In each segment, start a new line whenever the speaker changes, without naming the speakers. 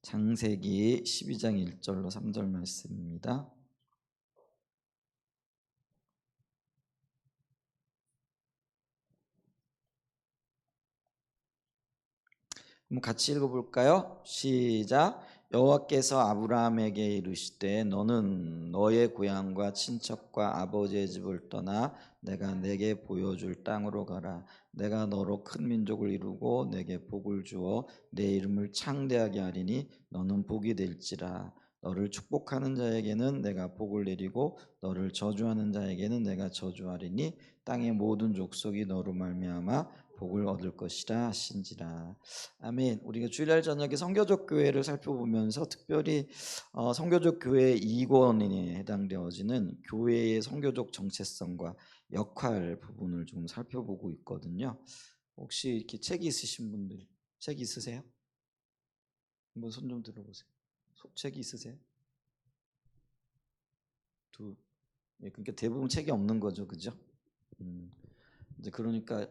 창세기 12장 1절로 3절 말씀입니다. 한번 같이 읽어볼까요? 시작. 여호와께서 아브라함에게 이르시되 너는 너의 고향과 친척과 아버지의 집을 떠나 내가 내게 보여줄 땅으로 가라. 내가 너로 큰 민족을 이루고 내게 복을 주어 내 이름을 창대하게 하리니 너는 복이 될지라. 너를 축복하는 자에게는 내가 복을 내리고 너를 저주하는 자에게는 내가 저주하리니 땅의 모든 족속이 너로 말미암아 복을 얻을 것이라 하신지라. 아멘. 우리가 주일날 저녁에 선교적 교회를 살펴보면서 특별히 선교적 교회 2권에 해당되어지는 교회의 선교적 정체성과 역할 부분을 좀 살펴보고 있거든요. 혹시 이렇게 책이 있으신 분들 책 있으세요? 한번 손 좀 들어보세요. 책이 있으세요? 예, 그러니까 대부분 책이 없는 거죠, 그죠? 이제 그러니까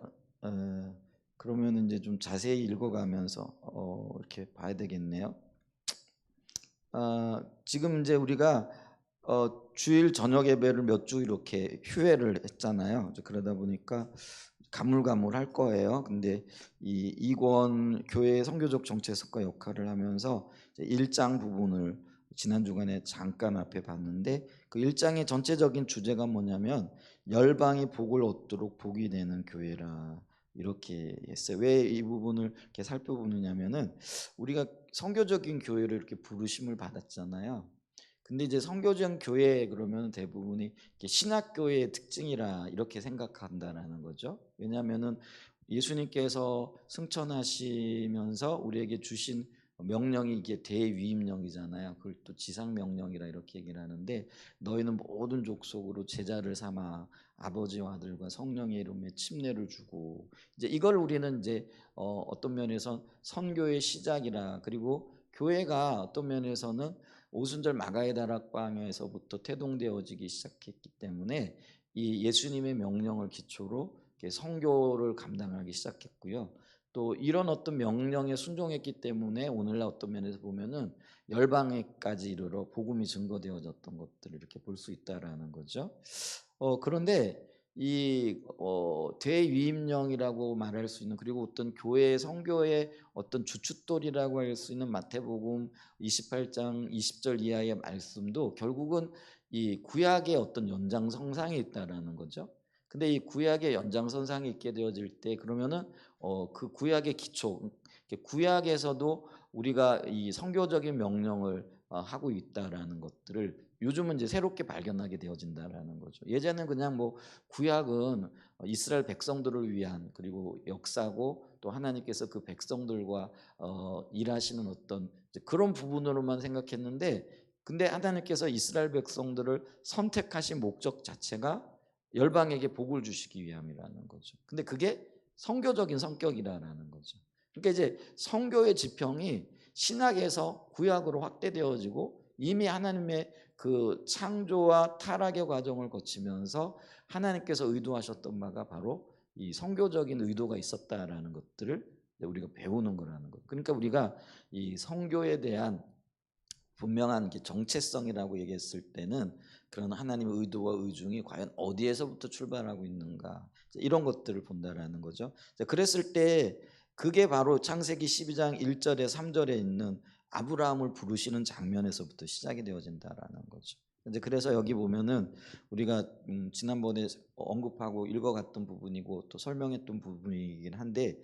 그러면 이제 좀 자세히 읽어가면서 이렇게 봐야 되겠네요. 지금 이제 우리가 주일 저녁 예배를 몇 주 이렇게 휴회를 했잖아요. 그러다 보니까 가물가물할 거예요. 근데 이 이권 교회의 선교적 정체성과 역할을 하면서 1장 부분을 지난 주간에 잠깐 앞에 봤는데 그 1장의 전체적인 주제가 뭐냐면 열방이 복을 얻도록 복이 되는 교회라 이렇게 했어요. 왜 이 부분을 이렇게 살펴보느냐면은 우리가 선교적인 교회를 이렇게 부르심을 받았잖아요. 근데 이제 선교적 교회 그러면 대부분이 이렇게 신학교회의 특징이라 이렇게 생각한다라는 거죠. 왜냐하면은 예수님께서 승천하시면서 우리에게 주신 명령이 이게 대위임령이잖아요. 그걸 또 지상명령이라 이렇게 얘기를 하는데 너희는 모든 족속으로 제자를 삼아 아버지와 아들과 성령의 이름에 침례를 주고 이제 이걸 우리는 이제 어떤 면에서 선교의 시작이라 그리고 교회가 어떤 면에서는 오순절 마가의 다락방에서부터 태동되어지기 시작했기 때문에 이 예수님의 명령을 기초로 선교를 감당하기 시작했고요. 또 이런 어떤 명령에 순종했기 때문에 오늘날 어떤 면에서 보면은 열방에까지 이르러 복음이 증거되어졌던 것들을 이렇게 볼 수 있다라는 거죠. 그런데 이 대위임령이라고 말할 수 있는 그리고 어떤 교회 성교의 어떤 주춧돌이라고 할 수 있는 마태복음 28장 20절 이하의 말씀도 결국은 이 구약의 어떤 연장선상에 있다라는 거죠. 근데 이 구약의 연장선상에 있게 되어질 때 그러면은 그 구약의 기초, 구약에서도 우리가 이 선교적인 명령을 하고 있다라는 것들을 요즘은 이제 새롭게 발견하게 되어진다라는 거죠. 예전에는 그냥 뭐 구약은 이스라엘 백성들을 위한 그리고 역사고 또 하나님께서 그 백성들과 일하시는 어떤 그런 부분으로만 생각했는데 근데 하나님께서 이스라엘 백성들을 선택하신 목적 자체가 열방에게 복을 주시기 위함이라는 거죠. 근데 그게 선교적인 성격이라는 거죠. 그러니까 이제 선교의 지평이 신약에서 구약으로 확대되어지고 이미 하나님의 그 창조와 타락의 과정을 거치면서 하나님께서 의도하셨던 바가 바로 이 선교적인 의도가 있었다라는 것들을 우리가 배우는 거라는 것. 그러니까 우리가 이 선교에 대한 분명한 정체성이라고 얘기했을 때는 그런 하나님의 의도와 의중이 과연 어디에서부터 출발하고 있는가 이런 것들을 본다라는 거죠. 그랬을 때 그게 바로 창세기 12장 1절에 3절에 있는 아브라함을 부르시는 장면에서부터 시작이 되어진다라는 거죠. 이제 그래서 여기 보면은 우리가 지난번에 언급하고 읽어갔던 부분이고 또 설명했던 부분이긴 한데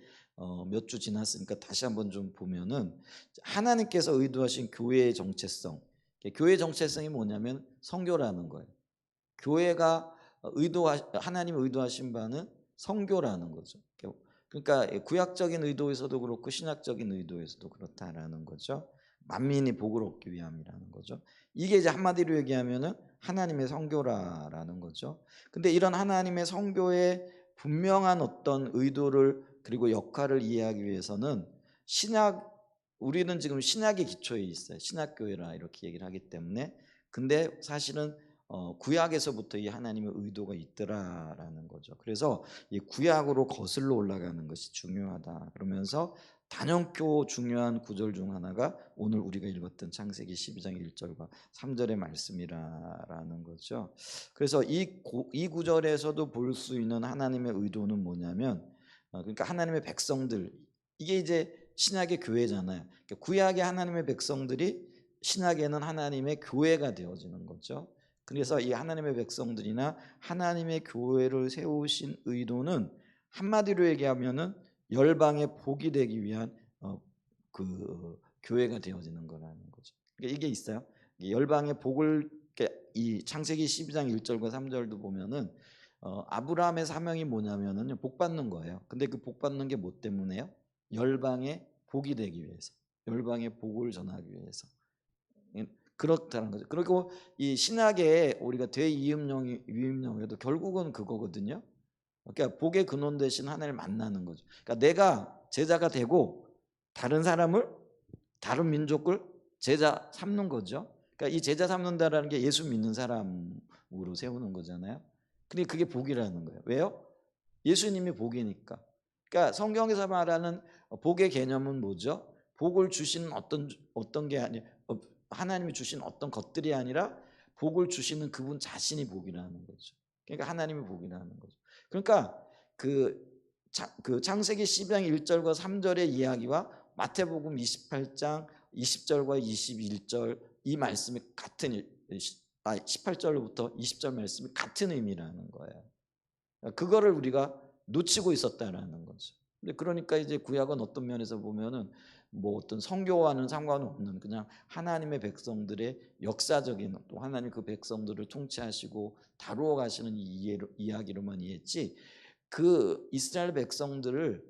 몇 주 지났으니까 다시 한번 좀 보면은 하나님께서 의도하신 교회의 정체성, 교회의 정체성이 뭐냐면 선교라는 거예요. 교회가 하나님 의도하신 바는 선교라는 거죠. 그러니까 구약적인 의도에서도 그렇고 신약적인 의도에서도 그렇다라는 거죠. 만민이 복을 얻기 위함이라는 거죠. 이게 이제 한마디로 얘기하면은 하나님의 선교라는 거죠. 근데 이런 하나님의 선교의 분명한 어떤 의도를 그리고 역할을 이해하기 위해서는 우리는 지금 신약의 기초에 있어요. 신약교회라 이렇게 얘기를 하기 때문에 근데 사실은 구약에서부터 이 하나님의 의도가 있더라라는 거죠. 그래서 이 구약으로 거슬러 올라가는 것이 중요하다. 그러면서 단연코 중요한 구절 중 하나가 오늘 우리가 읽었던 창세기 12장 1절과 3절의 말씀이라는 거죠. 그래서 이 구절에서도 볼 수 있는 하나님의 의도는 뭐냐면, 그러니까 하나님의 백성들, 이게 이제 신약의 교회잖아요. 그러니까 구약의 하나님의 백성들이 신약에는 하나님의 교회가 되어지는 거죠. 그래서 이 하나님의 백성들이나 하나님의 교회를 세우신 의도는 한마디로 얘기하면은 열방의 복이 되기 위한 그 교회가 되어지는 거라는 거죠. 그러니까 이게 있어요. 열방의 복을, 이 창세기 12장 1절과 3절도 보면은 아브라함의 사명이 뭐냐면은 복 받는 거예요. 근데 그 복 받는 게 뭐 때문에요? 열방의 복이 되기 위해서, 열방의 복을 전하기 위해서. 그렇다는 거죠. 그리고 이 신약에 우리가 대이음용에도 결국은 그거거든요. 그러니까 복의 근원 대신 하나님을 만나는 거죠. 그러니까 내가 제자가 되고 다른 사람을, 다른 민족을 제자 삼는 거죠. 그러니까 이 제자 삼는다라는 게 예수 믿는 사람으로 세우는 거잖아요. 근데 그게 복이라는 거예요. 왜요? 예수님이 복이니까. 그러니까 성경에서 말하는 복의 개념은 뭐죠? 복을 주시는 어떤 게 아니, 하나님이 주신 어떤 것들이 아니라 복을 주시는 그분 자신이 복이라는 거죠. 그러니까 하나님이 복이라는 거죠. 그러니까 그 창세기 12장 1절과 3절의 이야기와 마태복음 28장 20절과 21절 이 말씀이 같은 18절부터 20절 말씀이 같은 의미라는 거예요. 그거를 우리가 놓치고 있었다라는 거죠. 근데 그러니까 이제 구약은 어떤 면에서 보면은 뭐 어떤 성교와는 상관없는 그냥 하나님의 백성들의 역사적인, 또 하나님 그 백성들을 통치하시고 다루어 가시는 이야기로만 이해했지, 그 이스라엘 백성들을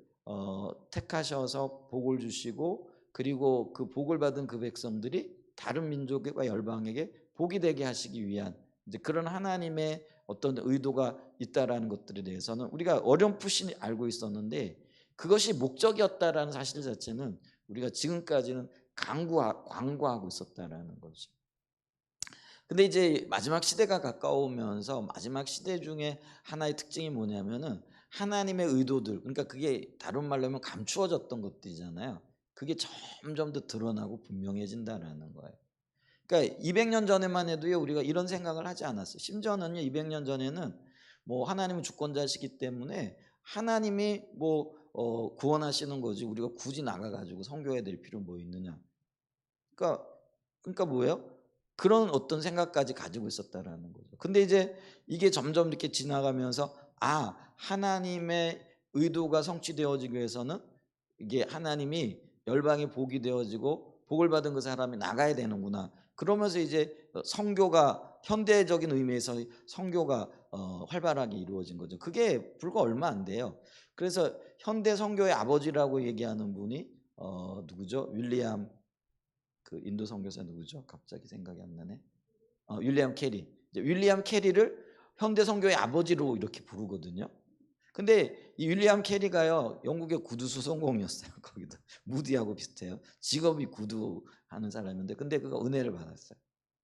택하셔서 복을 주시고, 그리고 그 복을 받은 그 백성들이 다른 민족과 열방에게 복이 되게 하시기 위한 이제 그런 하나님의 어떤 의도가 있다라는 것들에 대해서는 우리가 어렴풋이 알고 있었는데, 그것이 목적이었다라는 사실 자체는 우리가 지금까지는 간과하고 있었다라는 거죠. 근데 이제 마지막 시대가 가까우면서 마지막 시대 중에 하나의 특징이 뭐냐면은 하나님의 의도들, 그러니까 그게 다른 말로 하면 감추어졌던 것들이잖아요. 그게 점점 더 드러나고 분명해진다라는 거예요. 그러니까 200년 전에만 해도요, 우리가 이런 생각을 하지 않았어요. 심지어는요, 200년 전에는 뭐 하나님은 주권자시기 때문에 하나님이 뭐 구원하시는 거지 우리가 굳이 나가가지고 선교해야 될 필요 뭐 있느냐. 그러니까 뭐예요? 그런 어떤 생각까지 가지고 있었다라는 거죠. 근데 이제 이게 점점 이렇게 지나가면서 하나님의 의도가 성취되어지기 위해서는 이게 하나님이 열방의 복이 되어지고 복을 받은 그 사람이 나가야 되는구나. 그러면서 이제 선교가 현대적인 의미에서 선교가 활발하게 이루어진 거죠. 그게 불과 얼마 안 돼요. 그래서 현대 선교의 아버지라고 얘기하는 분이 누구죠? 윌리엄, 그 인도 선교사 누구죠? 갑자기 생각이 안 나네. 윌리엄 캐리. 이제 윌리엄 캐리를 현대 선교의 아버지로 이렇게 부르거든요. 근데 이 윌리엄 캐리가요, 영국의 구두 수송공이었어요. 거기도 무디하고 비슷해요. 직업이 구두하는 사람인데, 근데 그가 은혜를 받았어요.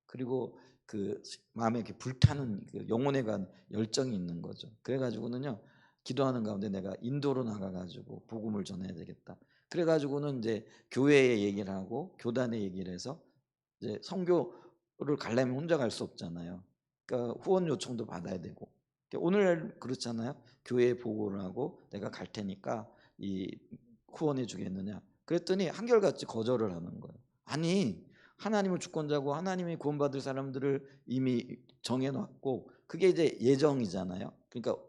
그리고 그 마음에 이렇게 불타는 그 영혼에 관한 열정이 있는 거죠. 그래가지고는요, 기도하는 가운데 내가 인도로 나가가지고 복음을 전해야 되겠다. 그래가지고는 이제 교회에 얘기를 하고 교단에 얘기를 해서 이제 선교를 가려면 혼자 갈 수 없잖아요. 그러니까 후원 요청도 받아야 되고. 오늘 그렇잖아요. 교회에 보고를 하고 내가 갈 테니까 이 후원해 주겠느냐. 그랬더니 한결같이 거절을 하는 거예요. 아니, 하나님을 주권자고 하나님이 구원받을 사람들을 이미 정해놨고 그게 이제 예정이잖아요. 그러니까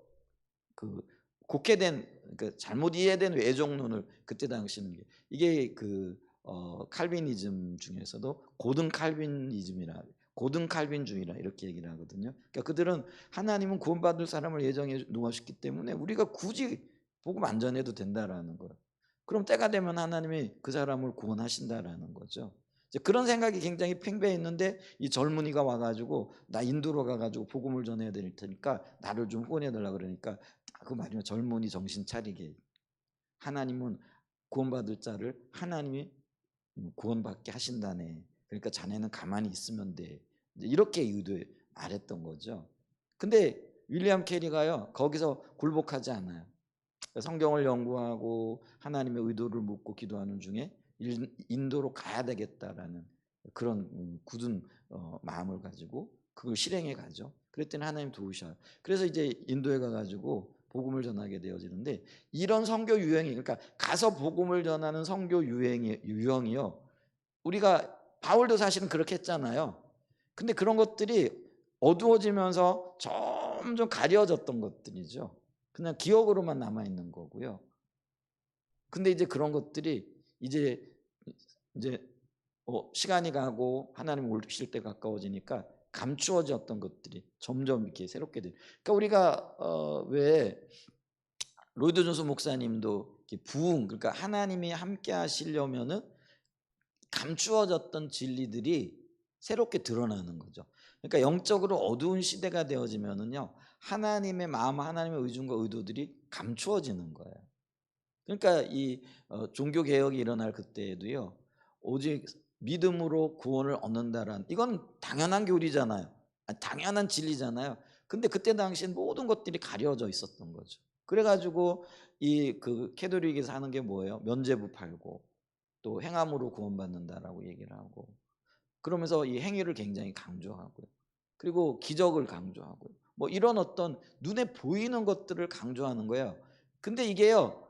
그 곡해된, 그러니까 잘못 이해된 외종론을 그때 당시는 이게 그 칼빈이즘 중에서도 고등 칼빈주의라 이렇게 얘기를 하거든요. 그러니까 그들은 하나님은 구원받을 사람을 예정해 놓으셨기 때문에 우리가 굳이 복음 안 전해도 된다라는 거예요. 그럼 때가 되면 하나님이 그 사람을 구원하신다라는 거죠. 이제 그런 생각이 굉장히 팽배했는데 이 젊은이가 와가지고 나 인도로 가가지고 복음을 전해야 될 테니까 나를 좀 후원해달라 그러니까 그 말이면 젊은이 정신 차리게, 하나님은 구원받을 자를 하나님이 구원받게 하신다네. 그러니까 자네는 가만히 있으면 돼. 이렇게 의도해 말했던 거죠. 근데 윌리엄 캐리가요, 거기서 굴복하지 않아요. 성경을 연구하고 하나님의 의도를 묻고 기도하는 중에 인도로 가야 되겠다라는 그런 굳은 마음을 가지고 그걸 실행해 가죠. 그랬더니 하나님 도우셔요. 그래서 이제 인도에 가가지고 복음을 전하게 되어지는데, 이런 선교 유행이, 그러니까 가서 복음을 전하는 선교 유형이요. 우리가 바울도 사실은 그렇게 했잖아요. 근데 그런 것들이 어두워지면서 점점 가려졌던 것들이죠. 그냥 기억으로만 남아 있는 거고요. 근데 이제 그런 것들이 이제 시간이 가고 하나님 오실 때 가까워지니까 감추어졌던 것들이 점점 이렇게 새롭게 돼요. 그러니까 우리가 왜 로이드 존스 목사님도 이렇게 부흥, 그러니까 하나님이 함께 하시려면은 감추어졌던 진리들이 새롭게 드러나는 거죠. 그러니까 영적으로 어두운 시대가 되어지면은요, 하나님의 마음, 하나님의 의중과 의도들이 감추어지는 거예요. 그러니까 이 종교 개혁이 일어날 그때에도요, 오직 믿음으로 구원을 얻는다라는, 이건 당연한 교리잖아요. 당연한 진리잖아요. 근데 그때 당시엔 모든 것들이 가려져 있었던 거죠. 그래가지고 이 그 캐톨릭에서 하는 게 뭐예요? 면죄부 팔고 또 행함으로 구원받는다라고 얘기를 하고, 그러면서 이 행위를 굉장히 강조하고요. 그리고 기적을 강조하고요. 뭐 이런 어떤 눈에 보이는 것들을 강조하는 거예요. 근데 이게요,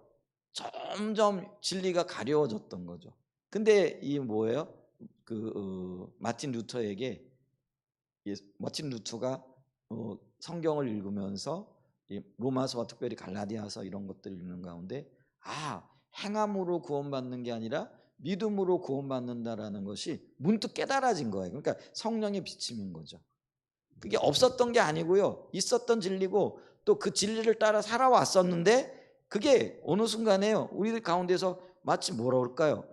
점점 진리가 가려워졌던 거죠. 근데 이 뭐예요? 마틴 루터에게, 마틴 루터가 성경을 읽으면서 이 로마서와 특별히 갈라디아서 이런 것들을 읽는 가운데, 행함으로 구원받는 게 아니라 믿음으로 구원받는다라는 것이 문득 깨달아진 거예요. 그러니까 성령의 비침인 거죠. 그게 없었던 게 아니고요, 있었던 진리고 또 그 진리를 따라 살아왔었는데, 그게 어느 순간에요, 우리들 가운데서 마치 뭐라 그럴까요?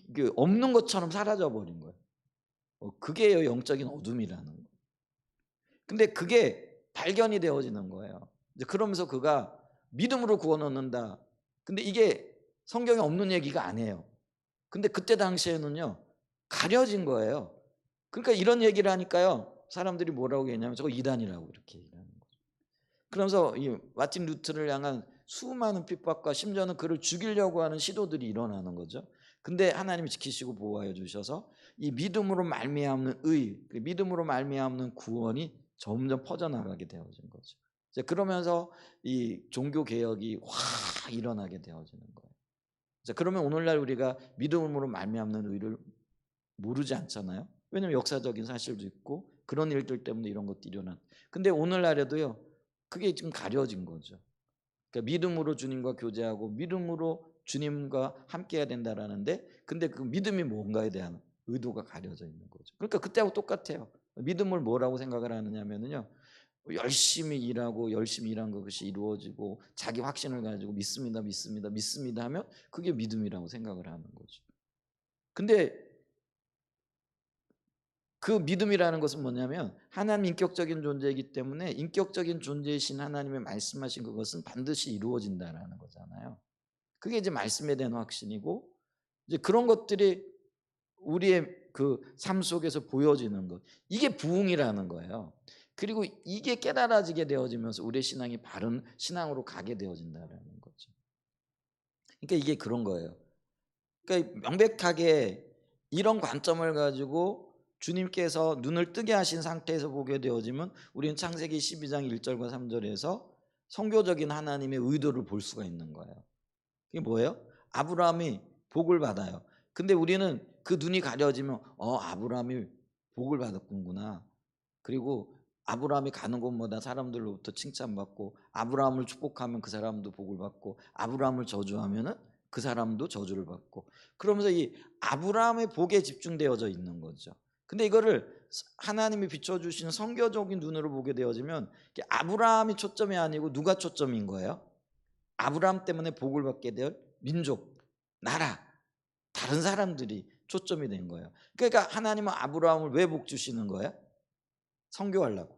이게 없는 것처럼 사라져 버린 거예요. 그게 영적인 어둠이라는 거예요. 근데 그게 발견이 되어지는 거예요. 이제 그러면서 그가 믿음으로 구원 얻는다. 근데 이게 성경에 없는 얘기가 아니에요. 근데 그때 당시에는요, 가려진 거예요. 그러니까 이런 얘기를 하니까요, 사람들이 뭐라고 얘기하냐면 저거 이단이라고 이렇게 얘기하는 거죠. 그러면서 이 마틴 루터를 향한 수많은 핍박과 심지어는 그를 죽이려고 하는 시도들이 일어나는 거죠. 근데 하나님이 지키시고 보호하여 주셔서 이 믿음으로 말미암는 믿음으로 말미암는 구원이 점점 퍼져나가게 되어진 거죠. 이제 그러면서 이 종교 개혁이 확 일어나게 되어지는 거예요. 자, 그러면 오늘날 우리가 믿음으로 말미암는 의를 모르지 않잖아요. 왜냐하면 역사적인 사실도 있고 그런 일들 때문에 이런 것들이 일어난. 근데 오늘날에도요, 그게 지금 가려진 거죠. 그러니까 믿음으로 주님과 교제하고 믿음으로 주님과 함께해야 된다라는데, 근데 그 믿음이 뭔가에 대한 의도가 가려져 있는 거죠. 그러니까 그때하고 똑같아요. 믿음을 뭐라고 생각을 하느냐면요, 열심히 일하고 열심히 일한 것이 이루어지고 자기 확신을 가지고 믿습니다, 믿습니다, 믿습니다 하면 그게 믿음이라고 생각을 하는 거죠. 근데 그 믿음이라는 것은 뭐냐면 하나님 인격적인 존재이기 때문에 인격적인 존재이신 하나님의 말씀하신 그것은 반드시 이루어진다라는 거잖아요. 그게 이제 말씀에 대한 확신이고, 이제 그런 것들이 우리의 그 삶 속에서 보여지는 것, 이게 부흥이라는 거예요. 그리고 이게 깨달아지게 되어지면서 우리의 신앙이 바른 신앙으로 가게 되어진다라는 거죠. 그러니까 이게 그런 거예요. 그러니까 명백하게 이런 관점을 가지고 주님께서 눈을 뜨게 하신 상태에서 보게 되어지면 우리는 창세기 12장 1절과 3절에서 성교적인 하나님의 의도를 볼 수가 있는 거예요. 그게 뭐예요? 아브라함이 복을 받아요. 근데 우리는 그 눈이 가려지면 아브라함이 복을 받았구나. 그리고 아브라함이 가는 곳마다 사람들로부터 칭찬받고, 아브라함을 축복하면 그 사람도 복을 받고, 아브라함을 저주하면은 그 사람도 저주를 받고, 그러면서 이 아브라함의 복에 집중되어져 있는 거죠. 근데 이거를 하나님이 비춰주시는 성교적인 눈으로 보게 되어지면 아브라함이 초점이 아니고 누가 초점인 거예요? 아브라함 때문에 복을 받게 될 민족, 나라, 다른 사람들이 초점이 된 거예요. 그러니까 하나님은 아브라함을 왜 복 주시는 거예요? 선교하려고.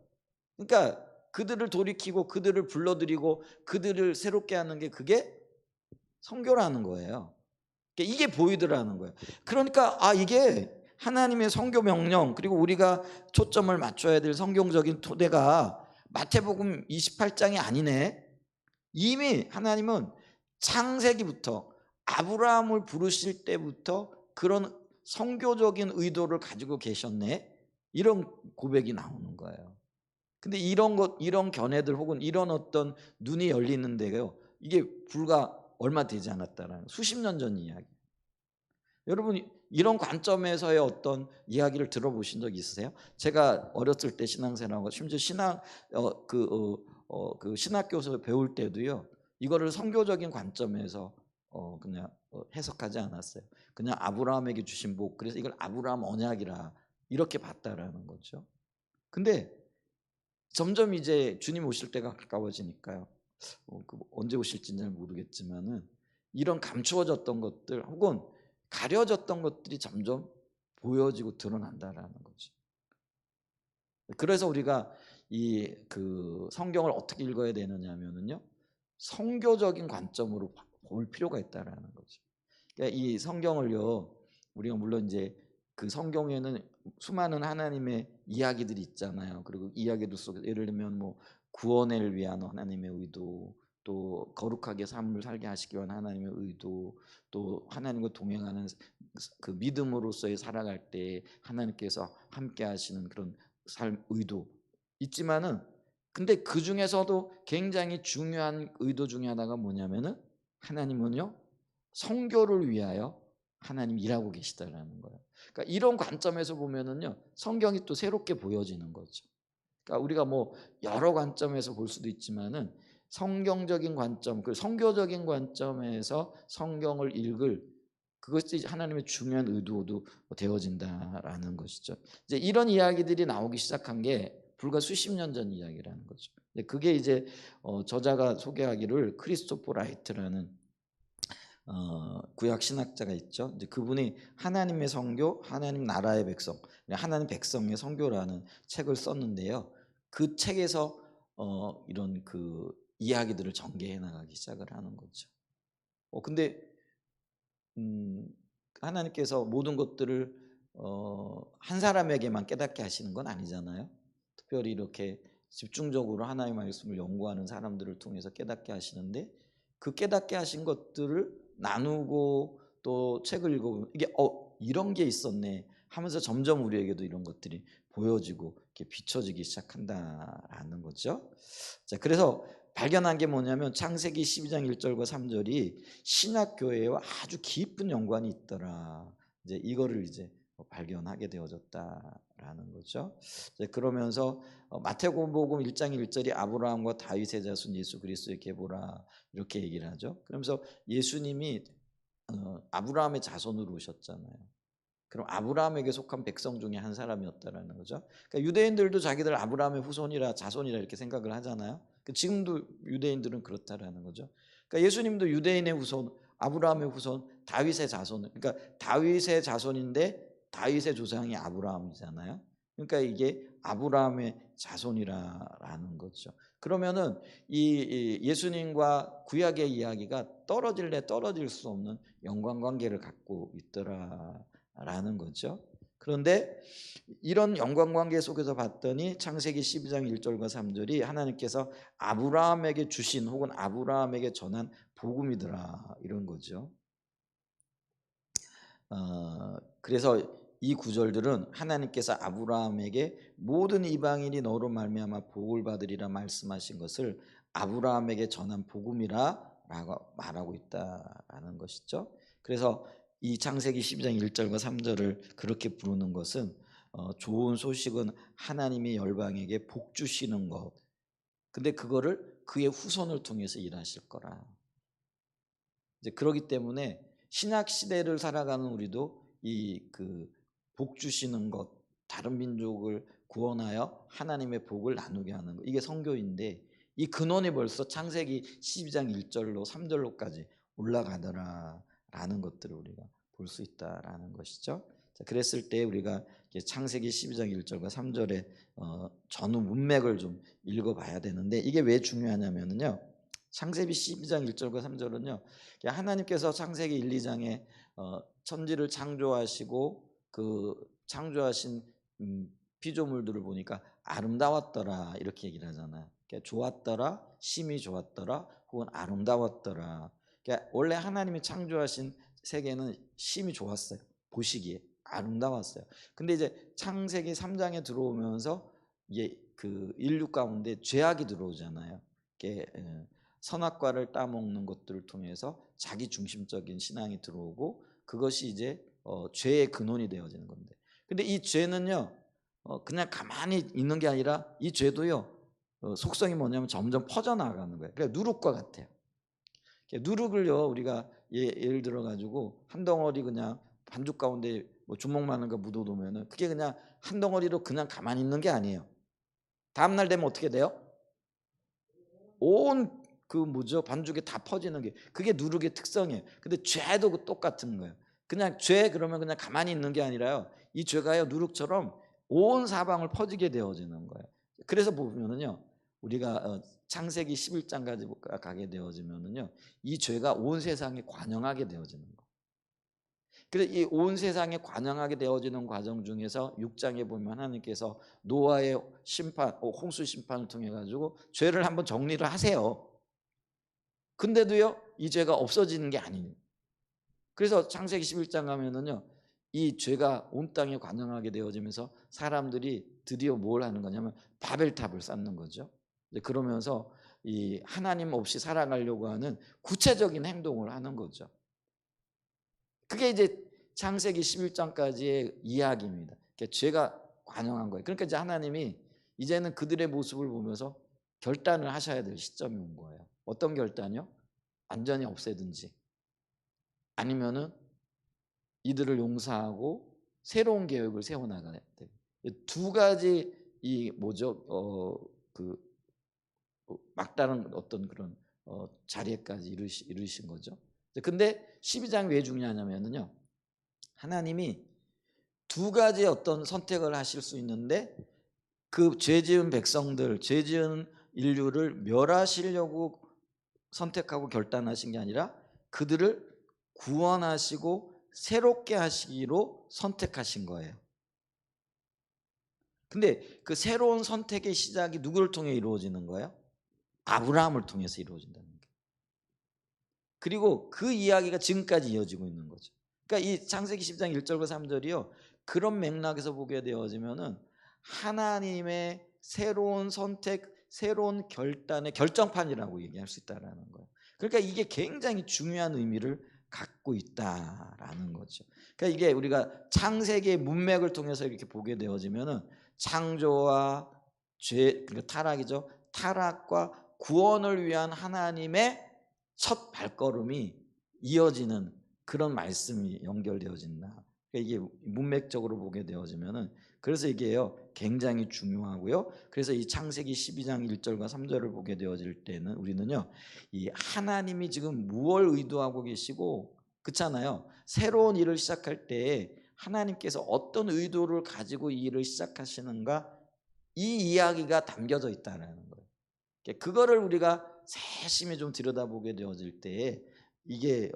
그러니까 그들을 돌이키고 그들을 불러들이고 그들을 새롭게 하는 게 그게 선교라는 거예요. 그러니까 이게 보이더라는 거예요. 그러니까 이게 하나님의 선교 명령, 그리고 우리가 초점을 맞춰야 될 성경적인 토대가 마태복음 28장이 아니네. 이미 하나님은 창세기부터 아브라함을 부르실 때부터 그런 선교적인 의도를 가지고 계셨네. 이런 고백이 나오는 거예요. 근데 이런 견해들 혹은 이런 어떤 눈이 열리는데요. 이게 불과 얼마 되지 않았다라는 수십 년 전 이야기. 여러분 이런 관점에서의 어떤 이야기를 들어보신 적 있으세요? 제가 어렸을 때 신앙생활하고 심지어 그 신학교에서 배울 때도요. 이거를 선교적인 관점에서 그냥 해석하지 않았어요. 그냥 아브라함에게 주신 복, 그래서 이걸 아브라함 언약이라 이렇게 봤다라는 거죠. 근데 점점 이제 주님 오실 때가 가까워지니까요. 언제 오실지는 잘 모르겠지만은 이런 감추어졌던 것들 혹은 가려졌던 것들이 점점 보여지고 드러난다라는 거죠. 그래서 우리가 이 그 성경을 어떻게 읽어야 되느냐면은요. 성교적인 관점으로 볼 필요가 있다라는 거죠. 그러니까 이 성경을요. 우리가 물론 이제 그 성경에는 수많은 하나님의 이야기들이 있잖아요. 그리고 이야기들 속에 예를 들면 뭐 구원을 위한 하나님의 의도, 또 거룩하게 삶을 살게 하시기 위한 하나님의 의도, 또 하나님과 동행하는 그 믿음으로서의 살아갈 때 하나님께서 함께 하시는 그런 삶 의도 있지만은, 근데 그 중에서도 굉장히 중요한 의도 중에 하나가 뭐냐면은 하나님은요 성교를 위하여 하나님 일하고 계시다라는 거예요. 그러니까 이런 관점에서 보면은요 성경이 또 새롭게 보여지는 거죠. 그러니까 우리가 뭐 여러 관점에서 볼 수도 있지만은 성경적인 관점, 그 성교적인 관점에서 성경을 읽을 그것이 하나님의 중요한 의도도 되어진다라는 것이죠. 이제 이런 이야기들이 나오기 시작한 게 불과 수십 년 전 이야기라는 거죠. 그게 이제 저자가 소개하기를 크리스토퍼 라이트라는 구약 신학자가 있죠. 이제 그분이 하나님의 성교, 하나님 나라의 백성, 하나님 백성의 성교라는 책을 썼는데요. 그 책에서 이런 그 이야기들을 전개해 나가기 시작을 하는 거죠. 근데 음, 하나님께서 모든 것들을 한 사람에게만 깨닫게 하시는 건 아니잖아요. 특별히 이렇게 집중적으로 하나님의 말씀을 연구하는 사람들을 통해서 깨닫게 하시는데, 그 깨닫게 하신 것들을 나누고 또 책을 읽어보면 이게 이런 게 있었네 하면서 점점 우리에게도 이런 것들이 보여지고 이렇게 비춰지기 시작한다라는 거죠. 자, 그래서 발견한 게 뭐냐면 창세기 12장 1절과 3절이 신약 교회와 아주 깊은 연관이 있더라. 이제 이거를 이제 발견하게 되어졌다라는 거죠. 이제 그러면서 마태복음 1장 1절이 아브라함과 다윗의 자손 예수 그리스도의 계보라 이렇게 얘기를 하죠. 그러면서 예수님이 아브라함의 자손으로 오셨잖아요. 그럼 아브라함에게 속한 백성 중에 한 사람이었다라는 거죠. 그러니까 유대인들도 자기들 아브라함의 후손이라 자손이라 이렇게 생각을 하잖아요. 지금도 유대인들은 그렇다라는 거죠. 그러니까 예수님도 유대인의 후손, 아브라함의 후손, 다윗의 자손. 그러니까 다윗의 자손인데 다윗의 조상이 아브라함이잖아요. 그러니까 이게 아브라함의 자손이라는 거죠. 그러면은 이 예수님과 구약의 이야기가 떨어질래 떨어질 수 없는 연관관계를 갖고 있더라. 라는 거죠. 그런데 이런 연관관계 속에서 봤더니 창세기 12장 1절과 3절이 하나님께서 아브라함에게 주신 혹은 아브라함에게 전한 복음이더라 이런 거죠. 그래서 이 구절들은 하나님께서 아브라함에게 모든 이방인이 너로 말미암아 복을 받으리라 말씀하신 것을 아브라함에게 전한 복음이라라고 말하고 있다라는 것이죠. 그래서 이 창세기 12장 1절과 3절을 그렇게 부르는 것은 좋은 소식은 하나님이 열방에게 복 주시는 것. 근데 그거를 그의 후손을 통해서 일하실 거라. 이제 그러기 때문에 신약 시대를 살아가는 우리도 이 그 복 주시는 것, 다른 민족을 구원하여 하나님의 복을 나누게 하는 것, 이게 선교인데 이 근원이 벌써 창세기 12장 1절로 3절로까지 올라가더라라는 것들을 우리가 볼 수 있다라는 것이죠. 자, 그랬을 때 우리가 창세기 12장 1절과 3절의 전후 문맥을 좀 읽어봐야 되는데, 이게 왜 중요하냐면요. 창세기 12장 1절과 3절은요. 하나님께서 창세기 1, 2장에 천지를 창조하시고 그 창조하신 피조물들을 보니까 아름다웠더라 이렇게 얘기를 하잖아요. 좋았더라, 심히 좋았더라, 혹은 아름다웠더라. 그러니까 원래 하나님이 창조하신 세계는 심히 좋았어요. 보시기에 아름다웠어요. 근데 이제 창세기 3장에 들어오면서 이게 그 인류 가운데 죄악이 들어오잖아요. 이게 선악과를 따먹는 것들을 통해서 자기 중심적인 신앙이 들어오고 그것이 이제 죄의 근원이 되어지는 건데. 근데 이 죄는요, 그냥 가만히 있는 게 아니라 이 죄도요, 속성이 뭐냐면 점점 퍼져나가는 거예요. 그러니까 누룩과 같아요. 누룩을요, 우리가 예를 들어 가지고 한 덩어리 그냥 반죽 가운데 뭐 주먹만한 거 묻어두면은 그게 그냥 한 덩어리로 그냥 가만히 있는 게 아니에요. 다음 날 되면 어떻게 돼요? 온 그 뭐죠? 반죽에 다 퍼지는 게 그게 누룩의 특성이에요. 근데 죄도 똑같은 거예요. 그냥 죄 그러면 그냥 가만히 있는 게 아니라요. 이 죄가요 누룩처럼 온 사방을 퍼지게 되어지는 거예요. 그래서 보면은요. 우리가 창세기 11장까지 가게 되어지면은요. 이 죄가 온 세상에 관영하게 되어지는 거예요. 그래서 이 온 세상에 관영하게 되어지는 과정 중에서 6장에 보면 하나님께서 노아의 심판, 홍수 심판을 통해 가지고 죄를 한번 정리를 하세요. 근데도요, 이 죄가 없어지는 게 아니에요. 그래서 창세기 11장 가면은요, 이 죄가 온 땅에 관영하게 되어지면서 사람들이 드디어 뭘 하는 거냐면 바벨탑을 쌓는 거죠. 그러면서 이 하나님 없이 살아가려고 하는 구체적인 행동을 하는 거죠. 그게 이제 창세기 11장까지의 이야기입니다. 그러니까 죄가 관영한 거예요. 그러니까 이제 하나님이 이제는 그들의 모습을 보면서 결단을 하셔야 될 시점이 온 거예요. 어떤 결단이요? 완전히 없애든지 아니면은 이들을 용서하고 새로운 계획을 세워나가야 돼요. 두 가지 이 뭐죠? 그 막다른 어떤 그런 자리에까지 이르신 거죠. 근데 12장이 왜 중요하냐면요. 하나님이 두 가지 어떤 선택을 하실 수 있는데 그 죄지은 백성들, 죄지은 인류를 멸하시려고 선택하고 결단하신 게 아니라 그들을 구원하시고 새롭게 하시기로 선택하신 거예요. 근데 그 새로운 선택의 시작이 누구를 통해 이루어지는 거예요? 아브라함을 통해서 이루어진다는 거예요. 그리고 그 이야기가 지금까지 이어지고 있는 거죠. 그러니까 이 창세기 10장 1절과 3절이요. 그런 맥락에서 보게 되어지면은 하나님의 새로운 선택, 새로운 결단의 결정판이라고 얘기할 수 있다라는 거예요. 그러니까 이게 굉장히 중요한 의미를 갖고 있다라는 거죠. 그러니까 이게 우리가 창세기의 문맥을 통해서 이렇게 보게 되어지면은 창조와 죄, 그러니까 타락이죠. 타락과 구원을 위한 하나님의 첫 발걸음이 이어지는 그런 말씀이 연결되어진다. 그러니까 이게 문맥적으로 보게 되어지면은 그래서 이게요 굉장히 중요하고요. 그래서 이 창세기 12장 1절과 3절을 보게 되어질 때는 우리는요 이 하나님이 지금 무엇을 의도하고 계시고 그렇잖아요. 새로운 일을 시작할 때 하나님께서 어떤 의도를 가지고 이 일을 시작하시는가 이 이야기가 담겨져 있다는 거예요. 그거를 우리가 세심히 좀 들여다보게 되어질 때 이게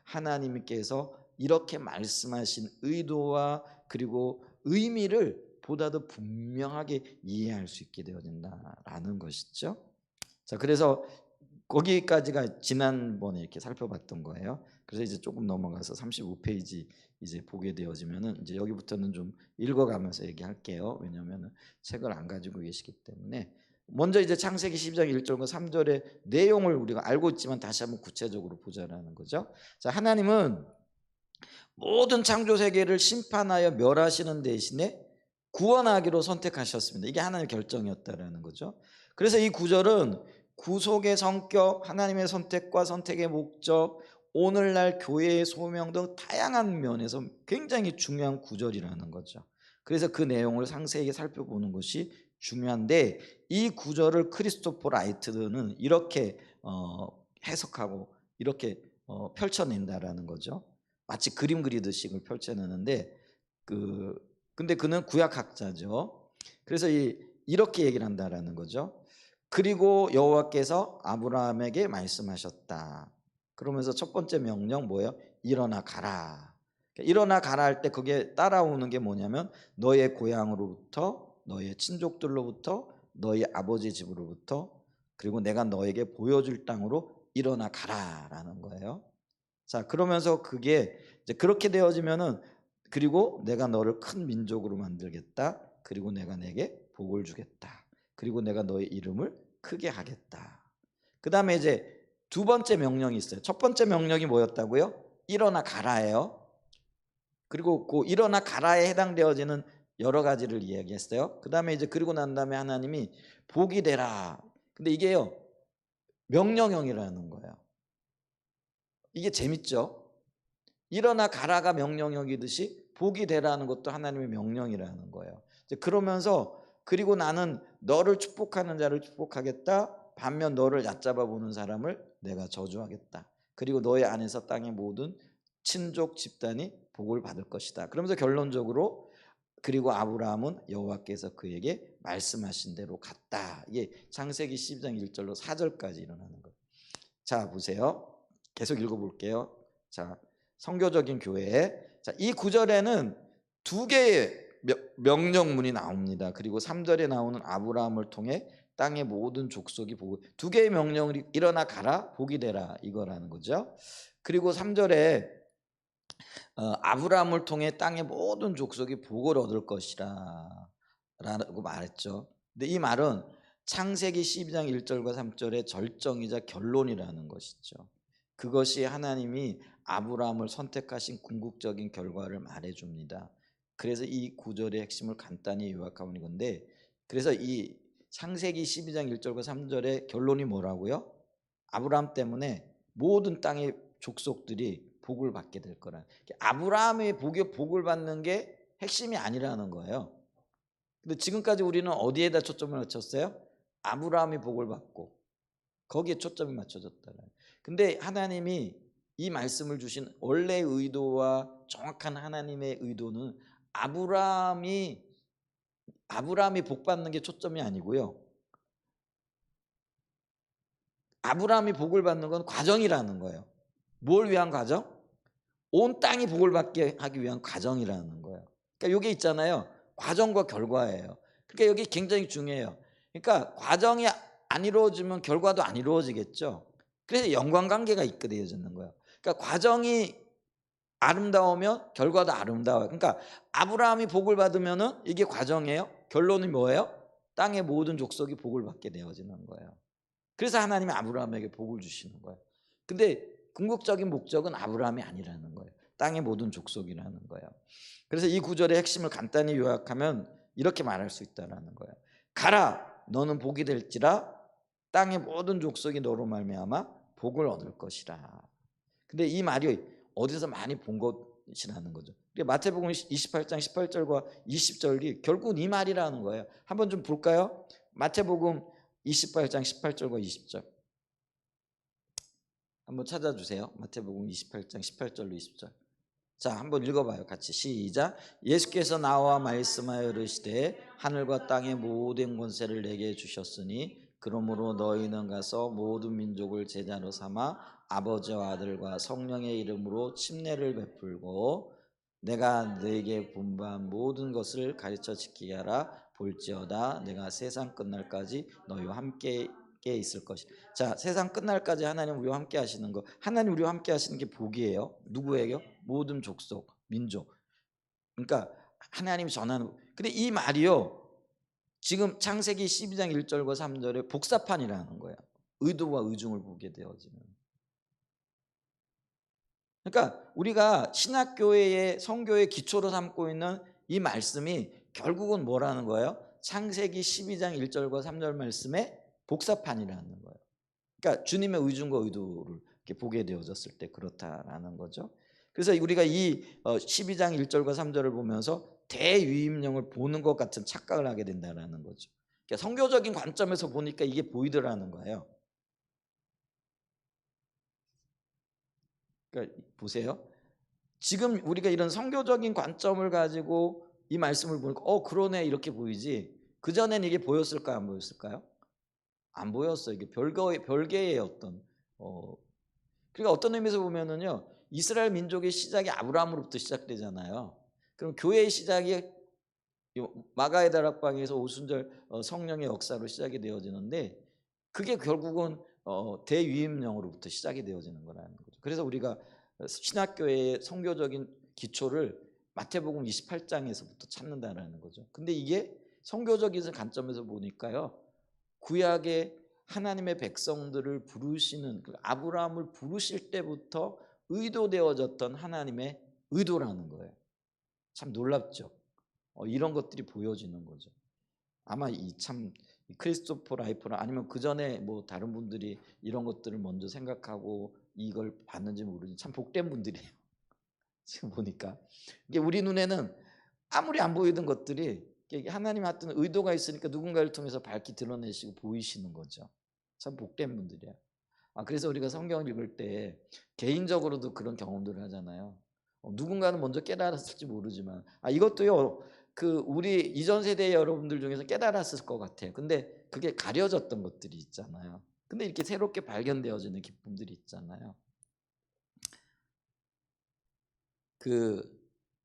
하나님께서 이렇게 말씀하신 의도와 그리고 의미를 보다 더 분명하게 이해할 수 있게 되어진다라는 것이죠. 자, 그래서 거기까지가 지난번에 이렇게 살펴봤던 거예요. 그래서 이제 조금 넘어가서 35페이지 이제 보게 되어지면은 이제 여기부터는 좀 읽어가면서 얘기할게요. 왜냐하면 책을 안 가지고 계시기 때문에 먼저 이제 창세기 12장 1절과 3절의 내용을 우리가 알고 있지만 다시 한번 구체적으로 보자라는 거죠. 자, 하나님은 모든 창조 세계를 심판하여 멸하시는 대신에 구원하기로 선택하셨습니다. 이게 하나님의 결정이었다라는 거죠. 그래서 이 구절은 구속의 성격, 하나님의 선택과 선택의 목적, 오늘날 교회의 소명 등 다양한 면에서 굉장히 중요한 구절이라는 거죠. 그래서 그 내용을 상세히 살펴보는 것이 중요한데 이 구절을 크리스토퍼 라이트는 이렇게 해석하고 이렇게 펼쳐낸다라는 거죠. 마치 그림 그리듯이 그걸 펼쳐내는데 근데 그는 구약학자죠. 그래서 이렇게 얘기를 한다라는 거죠. 그리고 여호와께서 아브라함에게 말씀하셨다. 그러면서 첫 번째 명령 뭐예요? 일어나 가라. 일어나 가라 할 때 그게 따라오는 게 뭐냐면 너의 고향으로부터 너의 친족들로부터 너희 아버지 집으로부터 그리고 내가 너에게 보여줄 땅으로 일어나 가라라는 거예요. 자, 그러면서 그게 이제 그렇게 되어지면은 그리고 내가 너를 큰 민족으로 만들겠다. 그리고 내가 내게 복을 주겠다. 그리고 내가 너의 이름을 크게 하겠다. 그다음에 이제 두 번째 명령이 있어요. 첫 번째 명령이 뭐였다고요? 일어나 가라예요. 그리고 그 일어나 가라에 해당되어지는 여러 가지를 이야기했어요. 그다음에 이제 그리고 난 다음에 하나님이 복이 되라. 근데 이게요, 명령형이라는 거예요. 이게 재밌죠? 일어나 가라가 명령형이듯이 복이 되라는 것도 하나님의 명령이라는 거예요. 이제 그러면서 그리고 나는 너를 축복하는 자를 축복하겠다. 반면 너를 얕잡아 보는 사람을 내가 저주하겠다. 그리고 너의 안에서 땅의 모든 친족 집단이 복을 받을 것이다. 그러면서 결론적으로 그리고 아브라함은 여호와께서 그에게 말씀하신 대로 갔다. 이게 창세기 12장 1절로 4절까지 일어나는 거예요. 자, 보세요. 계속 읽어볼게요. 자, 선교적인 교회. 자, 이 구절에는 두 개의 명령문이 나옵니다. 그리고 3절에 나오는 아브라함을 통해 땅의 모든 족속이 보고, 두 개의 명령이 일어나 가라 복이 되라 이거라는 거죠. 그리고 3절에 아브라함을 통해 땅의 모든 족속이 복을 얻을 것이라 라고 말했죠. 근데 이 말은 창세기 12장 1절과 3절의 절정이자 결론이라는 것이죠. 그것이 하나님이 아브라함을 선택하신 궁극적인 결과를 말해줍니다. 그래서 이 구절의 핵심을 간단히 요약하면 이건데, 그래서 이 창세기 12장 1절과 3절의 결론이 뭐라고요? 아브라함 때문에 모든 땅의 족속들이 복을 받게 될 거라. 아브라함의 복을 받는 게 핵심이 아니라는 거예요. 근데 지금까지 우리는 어디에다 초점을 맞췄어요? 아브라함이 복을 받고 거기에 초점이 맞춰졌다는. 근데 하나님이 이 말씀을 주신 원래의 의도와 정확한 하나님의 의도는 아브라함이 복 받는 게 초점이 아니고요. 아브라함이 복을 받는 건 과정이라는 거예요. 뭘 위한 과정? 온 땅이 복을 받게 하기 위한 과정이라는 거예요. 그러니까 이게 있잖아요. 과정과 결과예요. 그러니까 여기 굉장히 중요해요. 그러니까 과정이 안 이루어지면 결과도 안 이루어지겠죠. 그래서 연관관계가 있게 되어지는 거예요. 그러니까 과정이 아름다우면 결과도 아름다워요. 그러니까 아브라함이 복을 받으면은 이게 과정이에요. 결론이 뭐예요? 땅의 모든 족속이 복을 받게 되어지는 거예요. 그래서 하나님이 아브라함에게 복을 주시는 거예요. 근데 궁극적인 목적은 아브라함이 아니라는 거예요. 땅의 모든 족속이라는 거예요. 그래서 이 구절의 핵심을 간단히 요약하면 이렇게 말할 수 있다는 거예요. 가라, 너는 복이 될지라 땅의 모든 족속이 너로 말미암아 복을 얻을 것이라. 근데 이 말이 어디서 많이 본 것이라는 거죠. 마태복음 28장 18절과 20절이 결국은 이 말이라는 거예요. 한번 좀 볼까요? 마태복음 28장 18절과 20절 한번 찾아주세요. 마태복음 28장 18절로 20절. 자, 한번 읽어봐요. 같이 시작. 예수께서 나와 말씀하여 이르시되 하늘과 땅의 모든 권세를 내게 주셨으니 그러므로 너희는 가서 모든 민족을 제자로 삼아 아버지와 아들과 성령의 이름으로 침례를 베풀고 내가 너에게 분부한 모든 것을 가르쳐 지키게 하라. 볼지어다 내가 세상 끝날까지 너희와 함께 있을 것이. 자, 세상 끝날까지 하나님 우리와 함께 하시는 거. 하나님 우리와 함께 하시는 게 복이에요. 누구에게요? 모든 족속, 민족. 그러니까 하나님이 전하는. 근데 이 말이요. 지금 창세기 12장 1절과 3절의 복사판이라는 거예요. 의도와 의중을 보게 되어지는. 그러니까 우리가 신학교회의 성교의 기초로 삼고 있는 이 말씀이 결국은 뭐라는 거예요? 창세기 12장 1절과 3절 말씀의 복사판이라는 거예요. 그러니까 주님의 의중과 의도를 이렇게 보게 되어졌을 때 그렇다라는 거죠. 그래서 우리가 이 12장 1절과 3절을 보면서 대유임령을 보는 것 같은 착각을 하게 된다는 거죠. 그러니까 성교적인 관점에서 보니까 이게 보이더라는 거예요. 그러니까 보세요. 지금 우리가 이런 성교적인 관점을 가지고 이 말씀을 보니까 그러네 이렇게 보이지. 그전엔 이게 보였을까요? 안 보였을까요? 안 보였어요. 이게 별개의 어떤 그러니까 어떤 의미에서 보면은요. 이스라엘 민족의 시작이 아브라함으로부터 시작되잖아요. 그럼 교회의 시작이 마가의 다락방에서 오순절 성령의 역사로 시작이 되어지는데 그게 결국은 대유임령으로부터 시작이 되어지는 거라는 거죠. 그래서 우리가 신학교의 선교적인 기초를 마태복음 28장에서부터 찾는다라는 거죠. 근데 이게 선교적인 관점에서 보니까요, 구약의 하나님의 백성들을 부르시는, 아브라함을 부르실 때부터 의도되어졌던 하나님의 의도라는 거예요. 참 놀랍죠. 이런 것들이 보여지는 거죠. 아마 참 크리스토퍼 라이프나 아니면 그 전에 뭐 다른 분들이 이런 것들을 먼저 생각하고 이걸 봤는지 모르지 참 복된 분들이에요. 지금 보니까 이게 우리 눈에는 아무리 안 보이던 것들이 하나님 어떤 의도가 있으니까 누군가를 통해서 밝히 드러내시고 보이시는 거죠. 참 복된 분들이에요. 그래서 우리가 성경을 읽을 때 개인적으로도 그런 경험들을 하잖아요. 누군가는 먼저 깨달았을지 모르지만 이것도요, 우리 이전 세대의 여러분들 중에서 깨달았을 것 같아요. 근데 그게 가려졌던 것들이 있잖아요. 근데 이렇게 새롭게 발견되어지는 기쁨들이 있잖아요.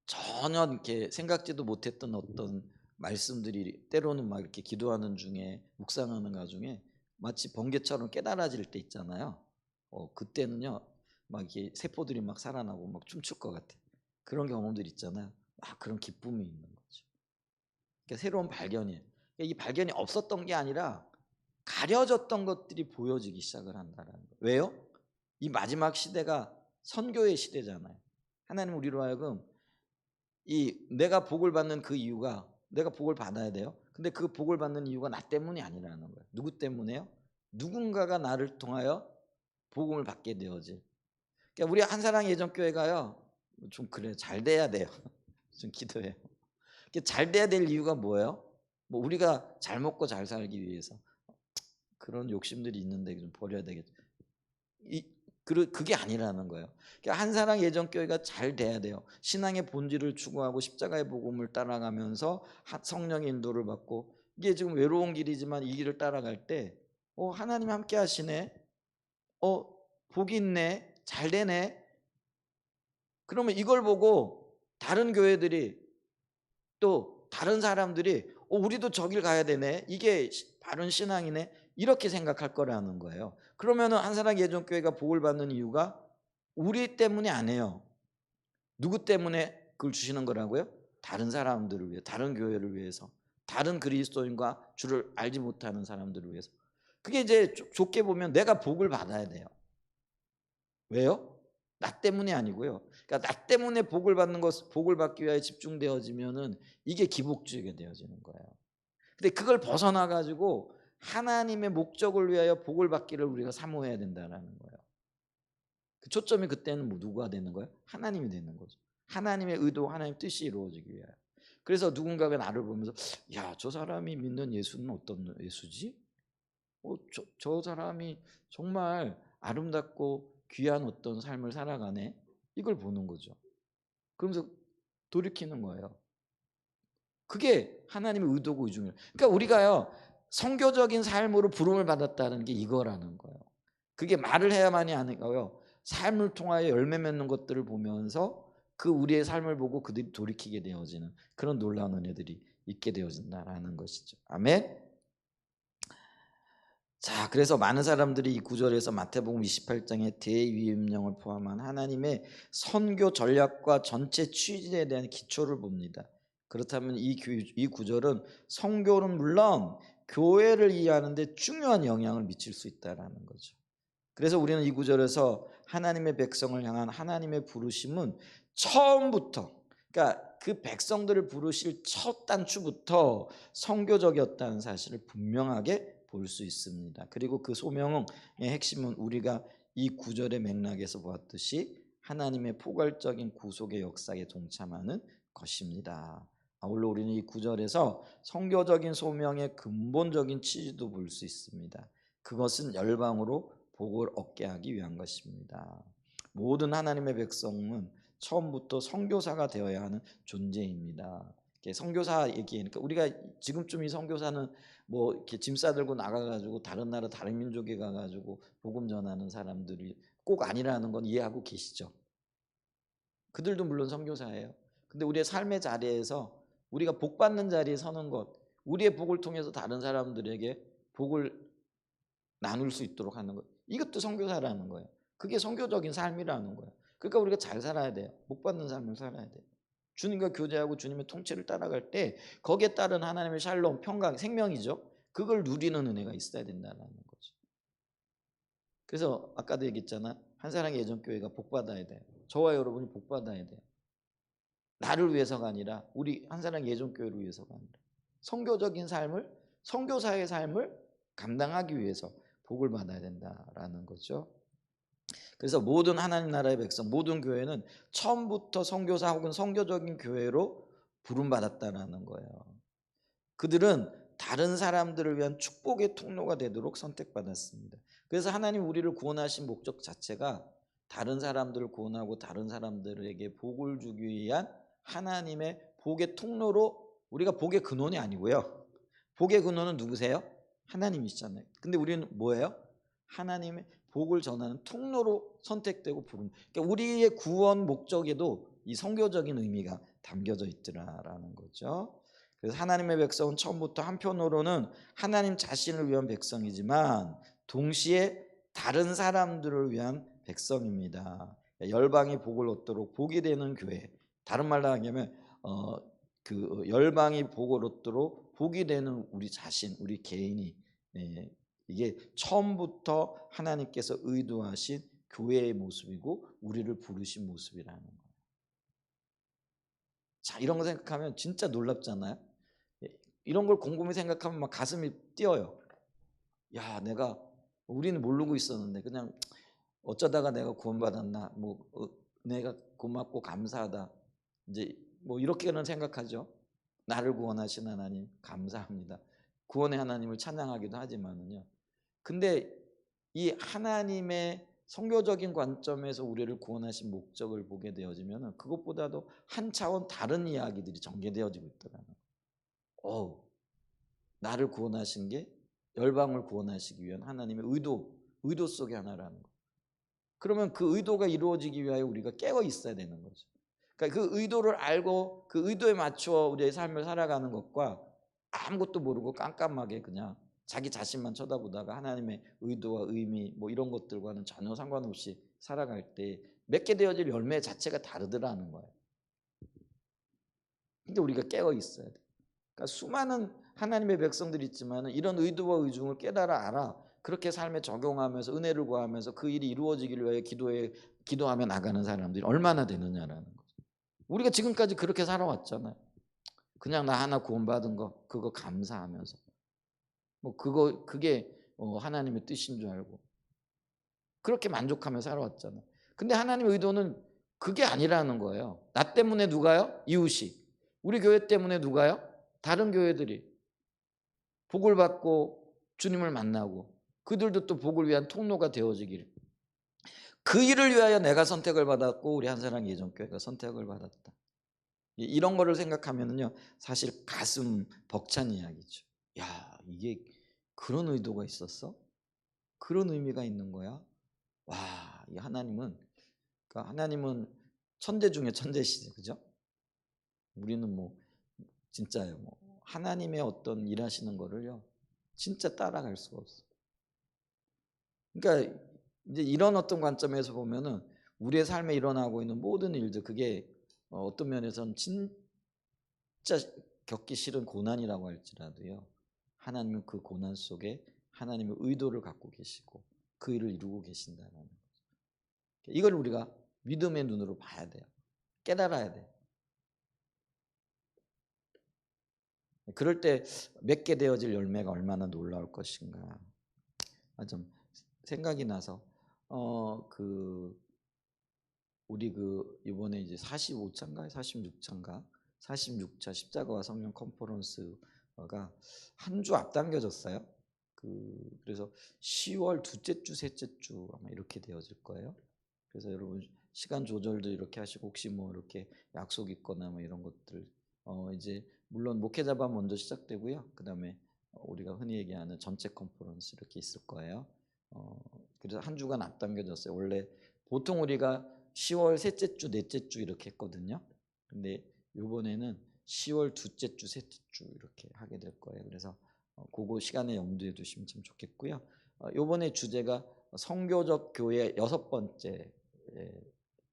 전혀 이렇게 생각지도 못했던 어떤 말씀들이 때로는 막 이렇게 기도하는 중에 묵상하는 가중에 마치 번개처럼 깨달아질 때 있잖아요. 그때는요, 막 이렇게 세포들이 막 살아나고 막 춤출 것 같아. 그런 경험들 있잖아요. 그런 기쁨이 있는 거죠. 그러니까 새로운 발견이에요. 그러니까 이 발견이 없었던 게 아니라 가려졌던 것들이 보여지기 시작을 한다는 거예요. 왜요? 이 마지막 시대가 선교의 시대잖아요. 하나님 우리로 하여금 내가 복을 받는 그 이유가, 내가 복을 받아야 돼요. 근데 그 복을 받는 이유가 나 때문이 아니라는 거예요. 누구 때문에요? 누군가가 나를 통하여 복음을 받게 되어질. 그러니까 우리 한사랑 예전교회가요, 좀 그래요. 잘 돼야 돼요. 좀 기도해요. 잘 돼야 될 이유가 뭐예요? 뭐 우리가 잘 먹고 잘 살기 위해서. 그런 욕심들이 있는데 좀 버려야 되겠죠. 그게 아니라는 거예요. 그러니까 한사랑 예전교회가 잘 돼야 돼요. 신앙의 본질을 추구하고 십자가의 복음을 따라가면서 성령의 인도를 받고, 이게 지금 외로운 길이지만 이 길을 따라갈 때 하나님 함께 하시네, 복이 있네, 잘 되네. 그러면 이걸 보고 다른 교회들이, 또 다른 사람들이 우리도 저길 가야 되네, 이게 바른 신앙이네, 이렇게 생각할 거라는 거예요. 그러면은 한사랑 예전교회가 복을 받는 이유가 우리 때문이 아니에요. 누구 때문에 그걸 주시는 거라고요? 다른 사람들을 위해, 다른 교회를 위해서, 다른 그리스도인과 주를 알지 못하는 사람들을 위해서. 그게 이제 좋게 보면 내가 복을 받아야 돼요. 왜요? 나 때문이 아니고요. 그러니까 나 때문에 복을 받는 것, 복을 받기 위해 집중되어지면은 이게 기복주의가 되어지는 거예요. 근데 그걸 벗어나 가지고 하나님의 목적을 위하여 복을 받기를 우리가 사모해야 된다는 거예요. 그 초점이 그때는 누구가 되는 거예요? 하나님이 되는 거죠. 하나님의 의도, 하나님의 뜻이 이루어지기 위하여. 그래서 누군가가 나를 보면서 저 사람이 믿는 예수는 어떤 예수지? 저 사람이 정말 아름답고 귀한 어떤 삶을 살아가네. 이걸 보는 거죠. 그러면서 돌이키는 거예요. 그게 하나님의 의도고 의중이에요. 그러니까 우리가요, 성교적인 삶으로 부름을 받았다는 게 이거라는 거예요. 그게 말을 해야만이 아니고요, 삶을 통하여 열매 맺는 것들을 보면서 우리의 삶을 보고 그들이 돌이키게 되어지는 그런 놀라운 은혜들이 있게 되어진다라는 것이죠. 아멘. 자, 그래서 많은 사람들이 이 구절에서 마태복음 28장의 대위임령을 포함한 하나님의 선교 전략과 전체 취지에 대한 기초를 봅니다. 그렇다면 이 구절은 선교는 물론 교회를 이해하는 데 중요한 영향을 미칠 수 있다는 거죠. 그래서 우리는 이 구절에서 하나님의 백성을 향한 하나님의 부르심은 처음부터, 그러니까 그 백성들을 부르실 첫 단추부터 선교적이었다는 사실을 분명하게 볼 수 있습니다. 그리고 그 소명의 핵심은 우리가 이 구절의 맥락에서 보았듯이 하나님의 포괄적인 구속의 역사에 동참하는 것입니다. 아울러 우리는 이 구절에서 선교적인 소명의 근본적인 취지도 볼 수 있습니다. 그것은 열방으로 복을 얻게 하기 위한 것입니다. 모든 하나님의 백성은 처음부터 선교사가 되어야 하는 존재입니다. 선교사 얘기하니까 우리가 지금쯤 이 선교사는 뭐 이렇게 짐 싸들고 나가가지고 다른 나라 다른 민족에 가가지고 복음 전하는 사람들이 꼭 아니라는 건 이해하고 계시죠? 그들도 물론 선교사예요. 근데 우리의 삶의 자리에서 우리가 복 받는 자리에 서는 것, 우리의 복을 통해서 다른 사람들에게 복을 나눌 수 있도록 하는 거. 이것도 선교사라는 거예요. 그게 선교적인 삶이라는 거예요. 그러니까 우리가 잘 살아야 돼요. 복 받는 삶을 살아야 돼요. 주님과 교제하고 주님의 통치를 따라갈 때 거기에 따른 하나님의 샬롬, 평강, 생명이죠. 그걸 누리는 은혜가 있어야 된다는 거죠. 그래서 아까도 얘기했잖아. 한사랑의 예전교회가 복받아야 돼요. 저와 여러분이 복받아야 돼요. 나를 위해서가 아니라 우리 한사랑의 예전교회를 위해서가 아니라 선교적인 삶을, 선교사의 삶을 감당하기 위해서 복을 받아야 된다라는 거죠. 그래서 모든 하나님 나라의 백성, 모든 교회는 처음부터 선교사 혹은 선교적인 교회로 부름받았다라는 거예요. 그들은 다른 사람들을 위한 축복의 통로가 되도록 선택받았습니다. 그래서 하나님 우리를 구원하신 목적 자체가 다른 사람들을 구원하고 다른 사람들에게 복을 주기 위한 하나님의 복의 통로로, 우리가 복의 근원이 아니고요. 복의 근원은 누구세요? 하나님이시잖아요. 근데 우리는 뭐예요? 하나님의 복을 전하는 통로로 선택되고 부름. 그러니까 우리의 구원 목적에도 이 선교적인 의미가 담겨져 있더라라는 거죠. 그래서 하나님의 백성은 처음부터 한편으로는 하나님 자신을 위한 백성이지만 동시에 다른 사람들을 위한 백성입니다. 열방이 복을 얻도록 복이 되는 교회. 다른 말로 하면 그 열방이 복을 얻도록 복이 되는 우리 자신, 우리 개인이, 이게 처음부터 하나님께서 의도하신 교회의 모습이고 우리를 부르신 모습이라는 거예요. 자, 이런 거 생각하면 진짜 놀랍잖아요. 이런 걸 곰곰이 생각하면 막 가슴이 뛰어요. 야, 우리는 모르고 있었는데 그냥 어쩌다가 내가 구원받았나, 뭐 내가 고맙고 감사하다, 이제 뭐 이렇게는 생각하죠. 나를 구원하신 하나님 감사합니다. 구원의 하나님을 찬양하기도 하지만은요. 근데 이 하나님의 선교적인 관점에서 우리를 구원하신 목적을 보게 되어지면 그것보다도 한 차원 다른 이야기들이 전개되어지고 있더라고요. 나를 구원하신 게 열방을 구원하시기 위한 하나님의 의도 속의 하나라는 거. 그러면 그 의도가 이루어지기 위하여 우리가 깨어 있어야 되는 거죠. 그러니까 그 의도를 알고 그 의도에 맞추어 우리의 삶을 살아가는 것과 아무것도 모르고 깜깜하게 그냥 자기 자신만 쳐다보다가 하나님의 의도와 의미 뭐 이런 것들과는 전혀 상관없이 살아갈 때 맺게 되어질 열매 자체가 다르더라는 거예요. 근데 우리가 깨어 있어야 돼. 그러니까 수많은 하나님의 백성들이 있지만 이런 의도와 의중을 깨달아 알아. 그렇게 삶에 적용하면서 은혜를 구하면서 그 일이 이루어지기를 위해 기도하며 나가는 사람들이 얼마나 되느냐라는 거죠. 우리가 지금까지 그렇게 살아왔잖아요. 그냥 나 하나 구원받은 거 그거 감사하면서 뭐 그게 하나님의 뜻인 줄 알고 그렇게 만족하며 살아왔잖아요. 근데 하나님의 의도는 그게 아니라는 거예요. 나 때문에 누가요? 이웃이. 우리 교회 때문에 누가요? 다른 교회들이 복을 받고 주님을 만나고 그들도 또 복을 위한 통로가 되어지기를. 그 일을 위하여 내가 선택을 받았고 우리 한사랑 예전교회가 선택을 받았다. 이런 거를 생각하면요 사실 가슴 벅찬 이야기죠. 야, 이게 그런 의도가 있었어? 그런 의미가 있는 거야? 와, 이 그러니까 하나님은 천재 중에 천재시죠, 그죠? 우리는 뭐 진짜요, 뭐 하나님의 어떤 일하시는 거를요 진짜 따라갈 수가 없어. 그러니까 이제 이런 어떤 관점에서 보면은 우리의 삶에 일어나고 있는 모든 일들 그게 어떤 면에서는 진짜 겪기 싫은 고난이라고 할지라도요. 하나님은 그 고난 속에 하나님의 의도를 갖고 계시고 그 일을 이루고 계신다는 거죠. 이걸 우리가 믿음의 눈으로 봐야 돼요. 깨달아야 돼요. 그럴 때 맺게 되어질 열매가 얼마나 놀라울 것인가. 좀 생각이 나서 우리 이번에 이제 45차인가 46차인가 46차 십자가와 성령 컨퍼런스가 한 주 앞당겨졌어요. 그래서 10월 둘째 주, 셋째 주 아마 이렇게 되어질 거예요. 그래서 여러분 시간 조절도 이렇게 하시고 혹시 뭐 이렇게 약속 있거나 뭐 이런 것들 이제 물론 목회자반 먼저 시작되고요. 그다음에 우리가 흔히 얘기하는 전체 컨퍼런스 이렇게 있을 거예요. 그래서 한 주간 앞당겨졌어요. 원래 보통 우리가 10월 셋째 주, 넷째 주 이렇게 했거든요. 근데 이번에는 10월 둘째 주, 셋째 주 이렇게 하게 될 거예요. 그래서 그거 시간에 염두에 두시면 참 좋겠고요. 요번에 주제가 성교적 교회 6번째.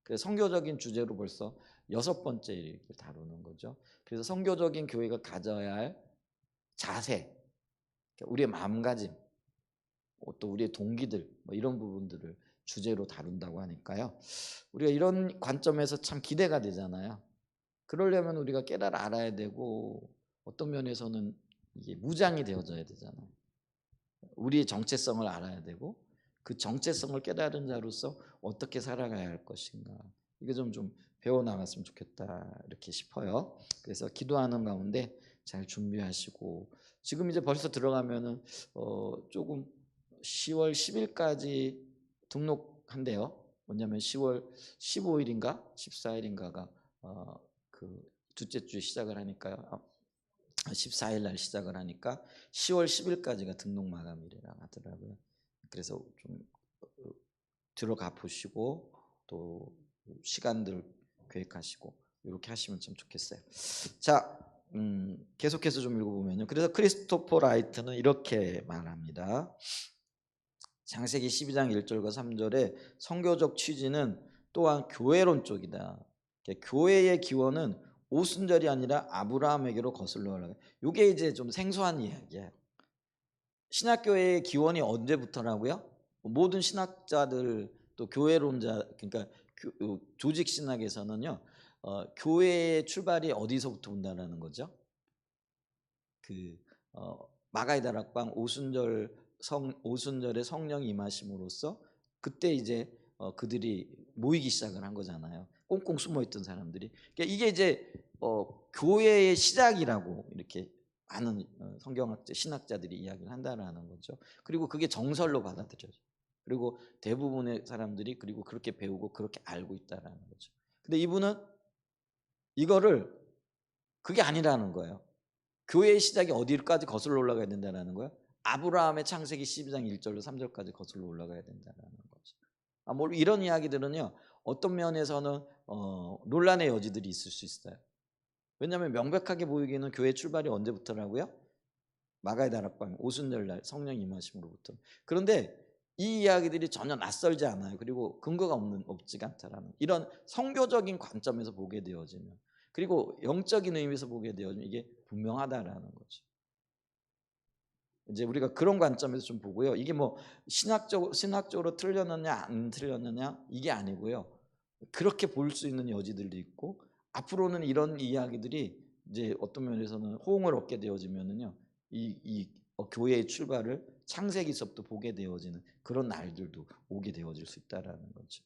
그 성교적인 주제로 벌써 6번째 이렇게 다루는 거죠. 그래서 성교적인 교회가 가져야 할 자세, 우리의 마음가짐, 또 우리의 동기들 이런 부분들을 주제로 다룬다고 하니까요. 우리가 이런 관점에서 참 기대가 되잖아요. 그러려면 우리가 깨달아 알아야 되고 어떤 면에서는 이게 무장이 되어져야 되잖아요. 우리의 정체성을 알아야 되고 그 정체성을 깨달은 자로서 어떻게 살아가야 할 것인가 이게 좀 배워나갔으면 좋겠다 이렇게 싶어요. 그래서 기도하는 가운데 잘 준비하시고 지금 이제 벌써 들어가면은 조금 10월 10일까지 등록한대요. 뭐냐면 10월 15일인가 14일인가가 그 둘째 주에 시작을 하니까요. 14일 날 시작을 하니까 10월 10일까지가 등록 마감일이라고 하더라고요. 그래서 좀 들어가 보시고 또 시간들 계획하시고 이렇게 하시면 참 좋겠어요. 자, 계속해서 좀 읽어보면요. 그래서 크리스토퍼 라이트는 이렇게 말합니다. 창세기 12장 1절과 3절에 성교적 취지는 또한 교회론 쪽이다. 교회의 기원은 오순절이 아니라 아브라함에게로 거슬러 올라가요. 이게 이제 좀 생소한 이야기예요. 신학교의 기원이 언제부터라고요? 모든 신학자들 또 교회론자 그러니까 조직 신학에서는요. 교회의 출발이 어디서부터 온다라는 거죠? 마가의 다락방 오순절에 성령이 임하심으로써 그때 이제 그들이 모이기 시작을 한 거잖아요. 꽁꽁 숨어있던 사람들이. 그러니까 이게 이제 교회의 시작이라고 이렇게 많은 성경학자, 신학자들이 이야기를 한다라는 거죠. 그리고 그게 정설로 받아들여져. 그리고 대부분의 사람들이 그리고 그렇게 배우고 그렇게 알고 있다라는 거죠. 근데 이분은 이거를 그게 아니라는 거예요. 교회의 시작이 어디까지 거슬러 올라가야 된다는 거예요? 아브라함의 창세기 12장 1절로 3절까지 거슬러 올라가야 된다는 거죠. 뭐 이런 이야기들은요. 어떤 면에서는 논란의 여지들이 있을 수 있어요. 왜냐하면 명백하게 보이기는 교회 출발이 언제부터라고요? 마가의 다락방 오순절날 성령 임하심으로부터. 그런데 이 이야기들이 전혀 낯설지 않아요. 그리고 근거가 없지가 않다라는 이런 성교적인 관점에서 보게 되어지면 그리고 영적인 의미에서 보게 되어지면 이게 분명하다라는 거죠. 이제 우리가 그런 관점에서 좀 보고요. 이게 뭐 신학적으로 틀렸느냐 안 틀렸느냐 이게 아니고요. 그렇게 볼 수 있는 여지들도 있고 앞으로는 이런 이야기들이 이제 어떤 면에서는 호응을 얻게 되어지면은요. 이 교회의 출발을 창세기서부터 보게 되어지는 그런 날들도 오게 되어질 수 있다라는 거죠.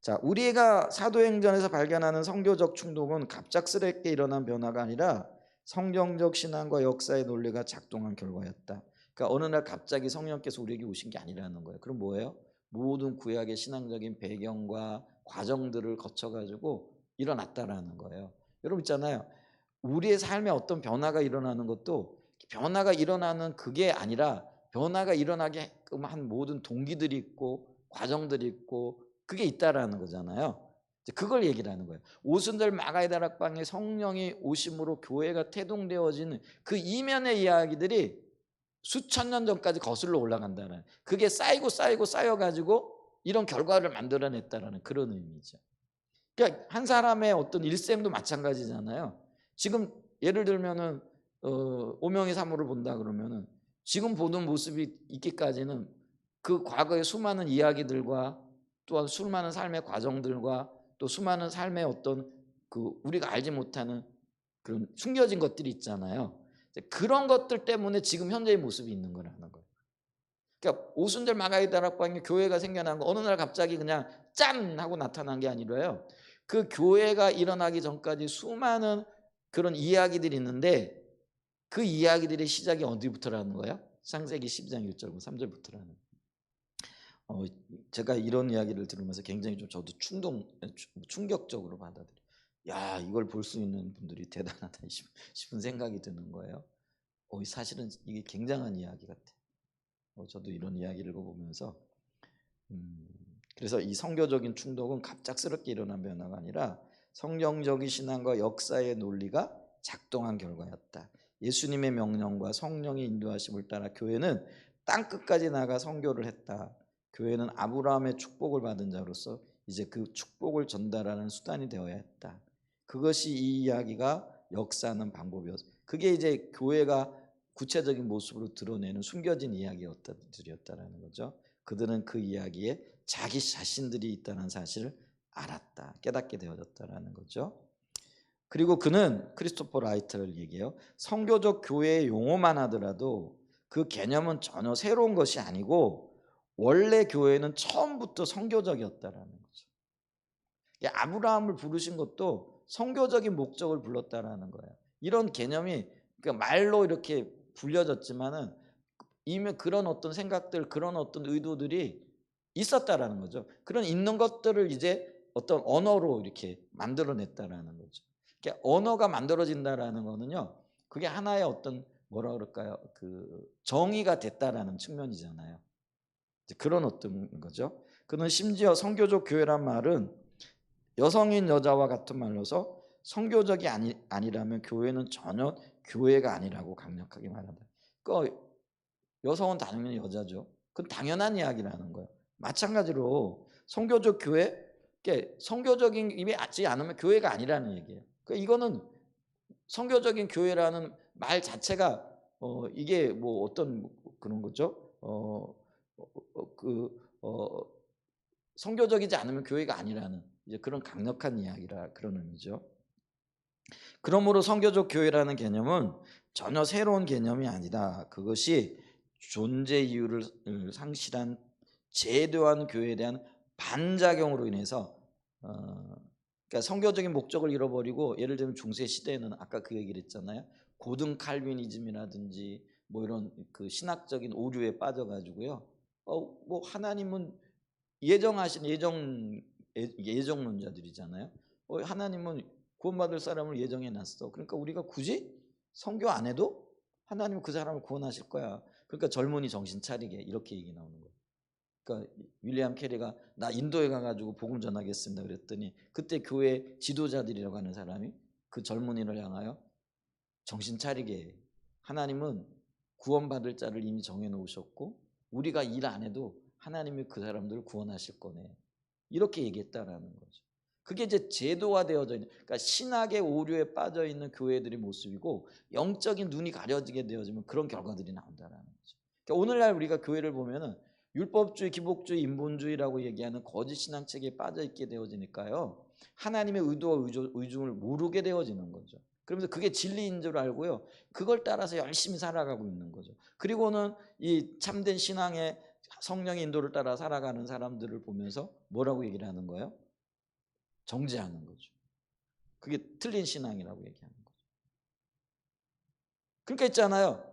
자, 우리가 사도행전에서 발견하는 성교적 충동은 갑작스럽게 일어난 변화가 아니라 성경적 신앙과 역사의 논리가 작동한 결과였다. 그러니까 어느 날 갑자기 성령께서 우리에게 오신 게 아니라는 거예요. 그럼 뭐예요? 모든 구약의 신앙적인 배경과 과정들을 거쳐가지고 일어났다라는 거예요. 여러분 있잖아요. 우리의 삶에 어떤 변화가 일어나는 것도 변화가 일어나는 그게 아니라 변화가 일어나게끔 한 모든 동기들이 있고 과정들이 있고 그게 있다라는 거잖아요. 그걸 얘기를 하는 거예요. 오순절 마가의 다락방에 성령이 오심으로 교회가 태동되어지는 그 이면의 이야기들이 수천 년 전까지 거슬러 올라간다는 그게 쌓이고 쌓여가지고 이런 결과를 만들어냈다라는 그런 의미죠. 그러니까 한 사람의 어떤 일생도 마찬가지잖아요. 지금 예를 들면은 오명의 사물을 본다 그러면은 지금 보는 모습이 있기까지는 그 과거의 수많은 이야기들과 또한 수많은 삶의 과정들과 또 수많은 삶의 어떤 그 우리가 알지 못하는 그런 숨겨진 것들이 있잖아요. 그런 것들 때문에 지금 현재의 모습이 있는 거라는 거예요. 그러니까 오순절 마가의 다락방에 교회가 생겨난 거 어느 날 갑자기 그냥 짠 하고 나타난 게 아니라요. 그 교회가 일어나기 전까지 수많은 그런 이야기들이 있는데 그 이야기들의 시작이 어디부터라는 거예요? 창세기 12장 1절과 3절부터라는. 제가 이런 이야기를 들으면서 굉장히 좀 저도 충격적으로 받아들여요. 야, 이걸 볼 수 있는 분들이 대단하다 싶은 생각이 드는 거예요. 사실은 이게 굉장한 이야기 같아요. 저도 이런 이야기를 읽어보면서 그래서 이 성교적인 충동은 갑작스럽게 일어난 변화가 아니라 성경적인 신앙과 역사의 논리가 작동한 결과였다. 예수님의 명령과 성령의 인도하심을 따라 교회는 땅 끝까지 나가 선교를 했다. 교회는 아브라함의 축복을 받은 자로서 이제 그 축복을 전달하는 수단이 되어야 했다. 그것이 이 이야기가 역사하는 방법이었어. 그게 이제 교회가 구체적인 모습으로 드러내는 숨겨진 이야기였다는 거죠. 그들은 그 이야기에 자기 자신들이 있다는 사실을 알았다. 깨닫게 되어졌다는 거죠. 그리고 그는 크리스토퍼 라이트를 얘기해요. 성교적 교회의 용어만 하더라도 그 개념은 전혀 새로운 것이 아니고 원래 교회는 처음부터 성교적이었다라는 거죠. 아브라함을 부르신 것도 성교적인 목적을 불렀다라는 거예요. 이런 개념이 그러니까 말로 이렇게 불려졌지만은 이미 그런 어떤 생각들, 그런 어떤 의도들이 있었다라는 거죠. 그런 있는 것들을 이제 어떤 언어로 이렇게 만들어냈다라는 거죠. 그러니까 언어가 만들어진다라는 거는요, 그게 하나의 어떤 뭐라 그럴까요? 그 정의가 됐다라는 측면이잖아요. 그런 어떤 거죠. 그는 심지어 성교적 교회란 말은 여성인 여자와 같은 말로서 성교적이 아니라면 교회는 전혀 교회가 아니라고 강력하게 말한다. 그러니까 여성은 당연히 여자죠. 그건 당연한 이야기라는 거예요. 마찬가지로 성교적 교회, 성교적인 임이 맞지 않으면 교회가 아니라는 얘기예요. 그러니까 이거는 성교적인 교회라는 말 자체가 이게 뭐 어떤 그런 거죠? 성교적이지 않으면 교회가 아니라는 이제 그런 강력한 이야기라 그런 의미죠. 그러므로 성교적 교회라는 개념은 전혀 새로운 개념이 아니다. 그것이 존재 이유를 상실한 제도한 교회에 대한 반작용으로 인해서 그러니까 성교적인 목적을 잃어버리고 예를 들면 중세 시대에는 아까 그 얘기를 했잖아요. 고등 칼빈이즘이라든지 뭐 이런 그 신학적인 오류에 빠져가지고요. 뭐 하나님은 예정하신 예정론자들이잖아요. 하나님은 구원받을 사람을 예정해 놨어. 그러니까 우리가 굳이 성교 안 해도 하나님은 그 사람을 구원하실 거야. 그러니까 젊은이 정신 차리게 이렇게 얘기 나오는 거예요. 그러니까 윌리엄 캐리가 나 인도에 가가지고 복음 전하겠습니다 그랬더니 그때 교회 지도자들이라고 하는 사람이 그 젊은이를 향하여 정신 차리게 하나님은 구원받을 자를 이미 정해 놓으셨고 우리가 일 안 해도 하나님이 그 사람들을 구원하실 거네. 이렇게 얘기했다라는 거죠. 그게 이제 제도화되어져 있는, 그러니까 신학의 오류에 빠져 있는 교회들의 모습이고 영적인 눈이 가려지게 되어지면 그런 결과들이 나온다라는 거죠. 그러니까 오늘날 우리가 교회를 보면은 율법주의, 기복주의, 인본주의라고 얘기하는 거짓 신앙 체계에 빠져 있게 되어지니까요. 하나님의 의도와 의중을 모르게 되어지는 거죠. 그러면서 그게 진리인 줄 알고요. 그걸 따라서 열심히 살아가고 있는 거죠. 그리고는 이 참된 신앙의 성령의 인도를 따라 살아가는 사람들을 보면서 뭐라고 얘기를 하는 거예요? 정죄하는 거죠. 그게 틀린 신앙이라고 얘기하는 거죠. 그러니까 있잖아요.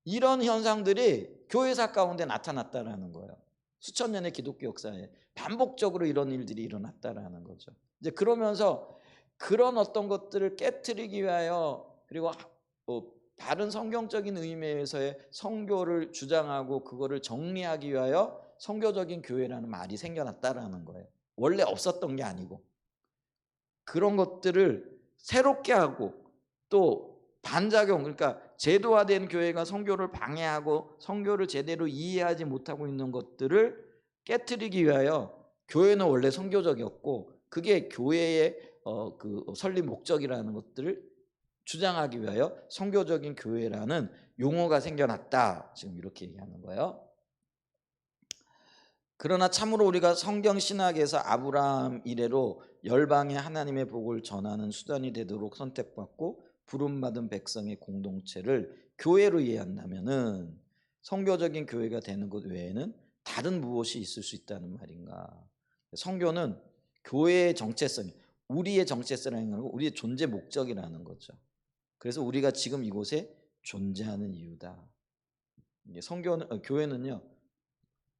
이런 현상들이 교회사 가운데 나타났다라는 거예요. 수천 년의 기독교 역사에 반복적으로 이런 일들이 일어났다라는 거죠. 이제 그러면서 그런 어떤 것들을 깨트리기 위하여 그리고 바른 성경적인 의미에서의 성교를 주장하고 그거를 정리하기 위하여 성교적인 교회라는 말이 생겨났다라는 거예요. 원래 없었던 게 아니고 그런 것들을 새롭게 하고 또 반작용 그러니까 제도화된 교회가 성교를 방해하고 성교를 제대로 이해하지 못하고 있는 것들을 깨트리기 위하여 교회는 원래 성교적이었고 그게 교회의 그 설립 목적이라는 것들을 주장하기 위하여 성교적인 교회라는 용어가 생겨났다. 지금 이렇게 얘기하는 거예요. 그러나 참으로 우리가 성경 신학에서 아브라함 이래로 열방에 하나님의 복을 전하는 수단이 되도록 선택받고 부름받은 백성의 공동체를 교회로 이해한다면은 성교적인 교회가 되는 것 외에는 다른 무엇이 있을 수 있다는 말인가? 성교는 교회의 정체성, 우리의 정체성이라는 거 우리의 존재 목적이라는 거죠. 그래서 우리가 지금 이곳에 존재하는 이유다. 성교는 교회는요.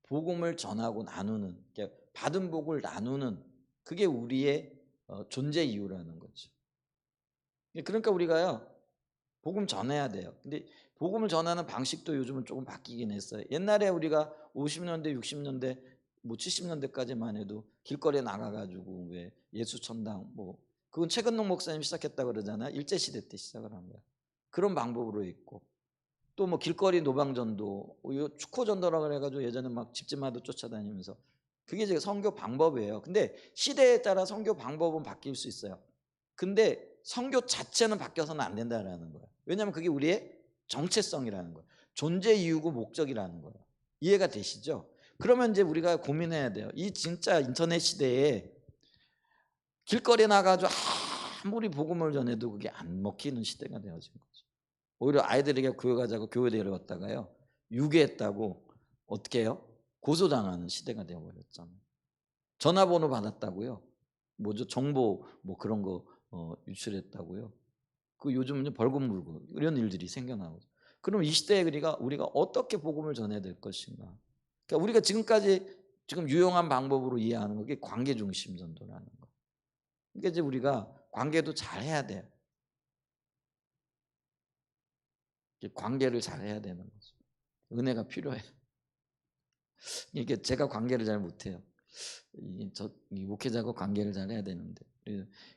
복음을 전하고 나누는 그러니까 받은 복을 나누는 그게 우리의 존재 이유라는 거죠. 그러니까 우리가요 복음 전해야 돼요. 근데 복음을 전하는 방식도 요즘은 조금 바뀌긴 했어요. 옛날에 우리가 50년대, 60년대, 뭐 70년대까지만 해도 길거리에 나가가지고 왜 예수천당 뭐 그건 최근록 목사님 시작했다 그러잖아요. 일제 시대 때 시작을 한 거야. 그런 방법으로 있고 또 뭐 길거리 노방전도, 요 축호전도라고 그래가지고 예전에 막 집집마다 쫓아다니면서, 그게 이제 선교 방법이에요. 근데 시대에 따라 선교 방법은 바뀔 수 있어요. 근데 선교 자체는 바뀌어서는 안 된다라는 거예요. 왜냐하면 그게 우리의 정체성이라는 거예요. 존재 이유고 목적이라는 거예요. 이해가 되시죠? 그러면 이제 우리가 고민해야 돼요. 이 진짜 인터넷 시대에 길거리에 나가서 아무리 복음을 전해도 그게 안 먹히는 시대가 되어진 거죠. 오히려 아이들에게 교회 가자고 교회 데려갔다가요, 유괴했다고 어떻게 해요? 고소당하는 시대가 되어버렸잖아요. 전화번호 받았다고요, 뭐죠, 정보 뭐 그런 거 유출했다고요, 그 요즘은 벌금 물고 이런 일들이 생겨나거든요. 그럼 이 시대에 우리가 어떻게 복음을 전해야 될 것인가? 그러니까 우리가 지금까지 지금 유용한 방법으로 이해하는 게 관계 중심 전도라는 거. 그러니까 이제 우리가 관계도 잘 해야 돼요. 관계를 잘 해야 되는 거죠. 은혜가 필요해요. 이게 제가 관계를 잘 못해요. 이 목회자가 관계를 잘 해야 되는데,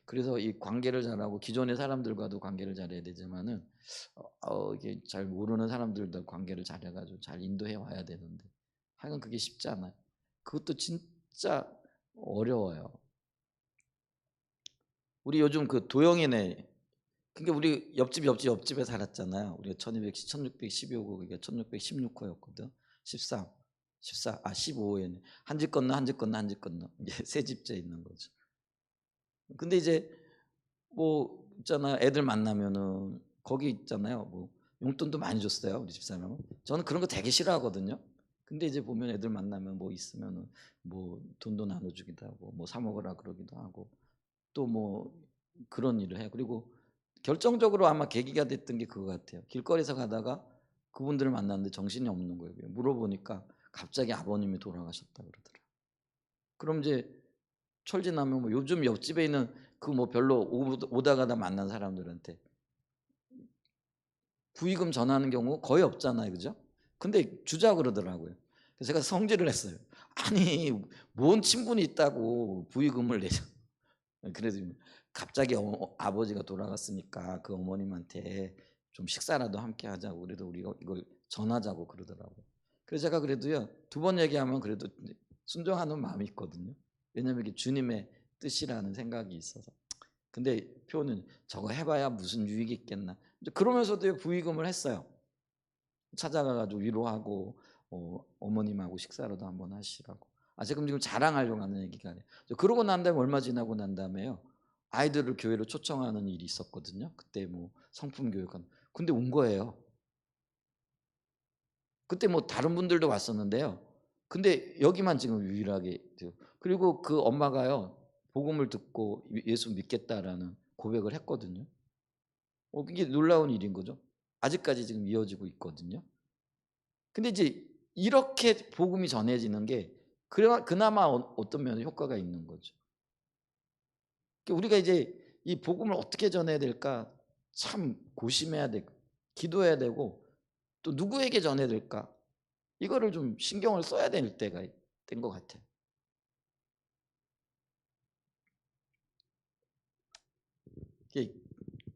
그래서 이 관계를 잘하고 기존의 사람들과도 관계를 잘해야 되지만은 이게 잘 모르는 사람들도 관계를 잘해가지고 잘 인도해 와야 되는데, 하여간 그게 쉽지 않아요. 그것도 진짜 어려워요. 우리 요즘 그 도영이네, 그러니까 우리 옆집에 살았잖아요. 우리가 1612호고 그게 1616호였거든. 13, 14, 15호에는 한 집 건너 한 집 건너 한 집 건너 이제 세 집째 있는 거죠. 근데 이제 뭐 있잖아요. 애들 만나면은 거기 있잖아요. 뭐 용돈도 많이 줬어요. 우리 집사람은. 저는 그런 거 되게 싫어하거든요. 근데 이제 보면 애들 만나면 뭐 있으면은 뭐 돈도 나눠주기도 하고 뭐 사 먹으라 그러기도 하고 또 뭐 그런 일을 해요. 그리고 결정적으로 아마 계기가 됐던 게 그거 같아요. 길거리에서 가다가 그분들을 만났는데 정신이 없는 거예요. 물어보니까 갑자기 아버님이 돌아가셨다 그러더라고요. 그럼 이제 철지나면 뭐 요즘 옆집에 있는 그 뭐 별로 오다 가다 만난 사람들한테 부의금 전하는 경우 거의 없잖아요. 그죠? 근데 주자 그러더라고요. 그래서 제가 성질을 했어요. 아니, 뭔 친분이 있다고 부의금을 내죠. 그래서 갑자기 아버지가 돌아갔으니까 그 어머님한테 좀 식사라도 함께 하자고, 그래도 우리가 이걸 전하자고 그러더라고요. 그래서 제가 그래도요, 두 번 얘기하면 그래도 순종하는 마음이 있거든요. 왜냐하면 이게 주님의 뜻이라는 생각이 있어서. 근데 표는 저거 해봐야 무슨 유익이 있겠나. 그러면서도 부의금을 했어요. 찾아가가지고 위로하고 어머님하고 식사라도 한번 하시라고. 지금 자랑하려고 하는 얘기가 아니에요. 그러고 난 다음에 얼마 지나고 난 다음에요, 아이들을 교회로 초청하는 일이 있었거든요. 그때 뭐 성품 교육하는. 근데 온 거예요. 그때 뭐 다른 분들도 왔었는데요. 근데 여기만 지금 유일하게 돼요. 그리고 그 엄마가요, 복음을 듣고 예수 믿겠다라는 고백을 했거든요. 이게 놀라운 일인 거죠. 아직까지 지금 이어지고 있거든요. 근데 이제 이렇게 복음이 전해지는 게 그나마 어떤 면에 효과가 있는 거죠. 그러니까 우리가 이제 이 복음을 어떻게 전해야 될까 참 고심해야 되고 기도해야 되고, 또 누구에게 전해야 될까 이거를 좀 신경을 써야 될 때가 된 것 같아요.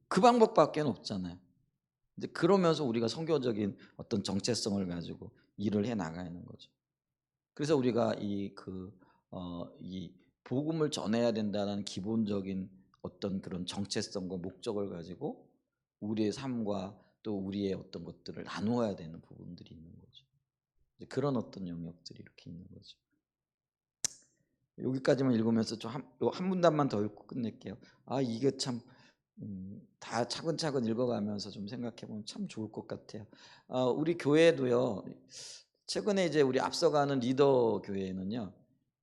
그 방법밖에 없잖아요. 이제 그러면서 우리가 선교적인 어떤 정체성을 가지고 일을 해 나가는 거죠. 그래서 우리가 이 복음을 전해야 된다는 기본적인 어떤 그런 정체성과 목적을 가지고 우리의 삶과 또 우리의 어떤 것들을 나누어야 되는 부분들이 있는 거죠. 이제 그런 어떤 영역들이 이렇게 있는 거죠. 여기까지만 읽으면서 좀 한 문단만 더 읽고 끝낼게요. 이게 참 다 차근차근 읽어가면서 좀 생각해보면 참 좋을 것 같아요. 우리 교회도요, 최근에 이제 우리 앞서가는 리더 교회는요,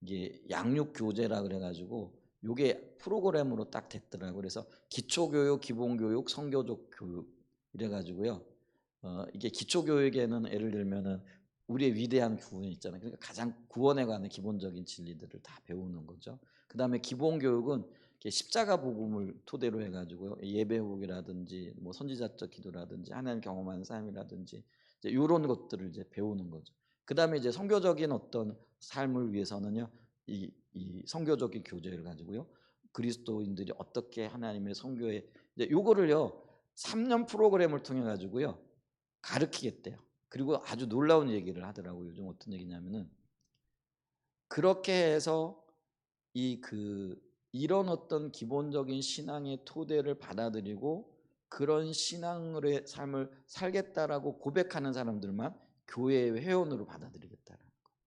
이게 양육 교재라 그래가지고 요게 프로그램으로 딱 됐더라고요. 그래서 기초교육, 기본교육, 성교적 교육 이래가지고요. 이게 기초교육에는 예를 들면은 우리의 위대한 구원이 있잖아요. 그러니까 가장 구원에 관한 기본적인 진리들을 다 배우는 거죠. 그 다음에 기본교육은 십자가 복음을 토대로 해가지고 예배복이라든지 뭐 선지자적 기도라든지 하나님 경험하는 삶이라든지 이제 이런 것들을 이제 배우는 거죠. 그 다음에 이제 선교적인 어떤 삶을 위해서는요, 이 선교적인 교제를 가지고요, 그리스도인들이 어떻게 하나님의 선교에 이제 요거를요 3년 프로그램을 통해 가지고요 가르치겠대요. 그리고 아주 놀라운 얘기를 하더라고요. 요즘 어떤 얘기냐면은 그렇게 해서 이런 어떤 기본적인 신앙의 토대를 받아들이고 그런 신앙의 삶을 살겠다라고 고백하는 사람들만 교회의 회원으로 받아들이겠다라는 거예요.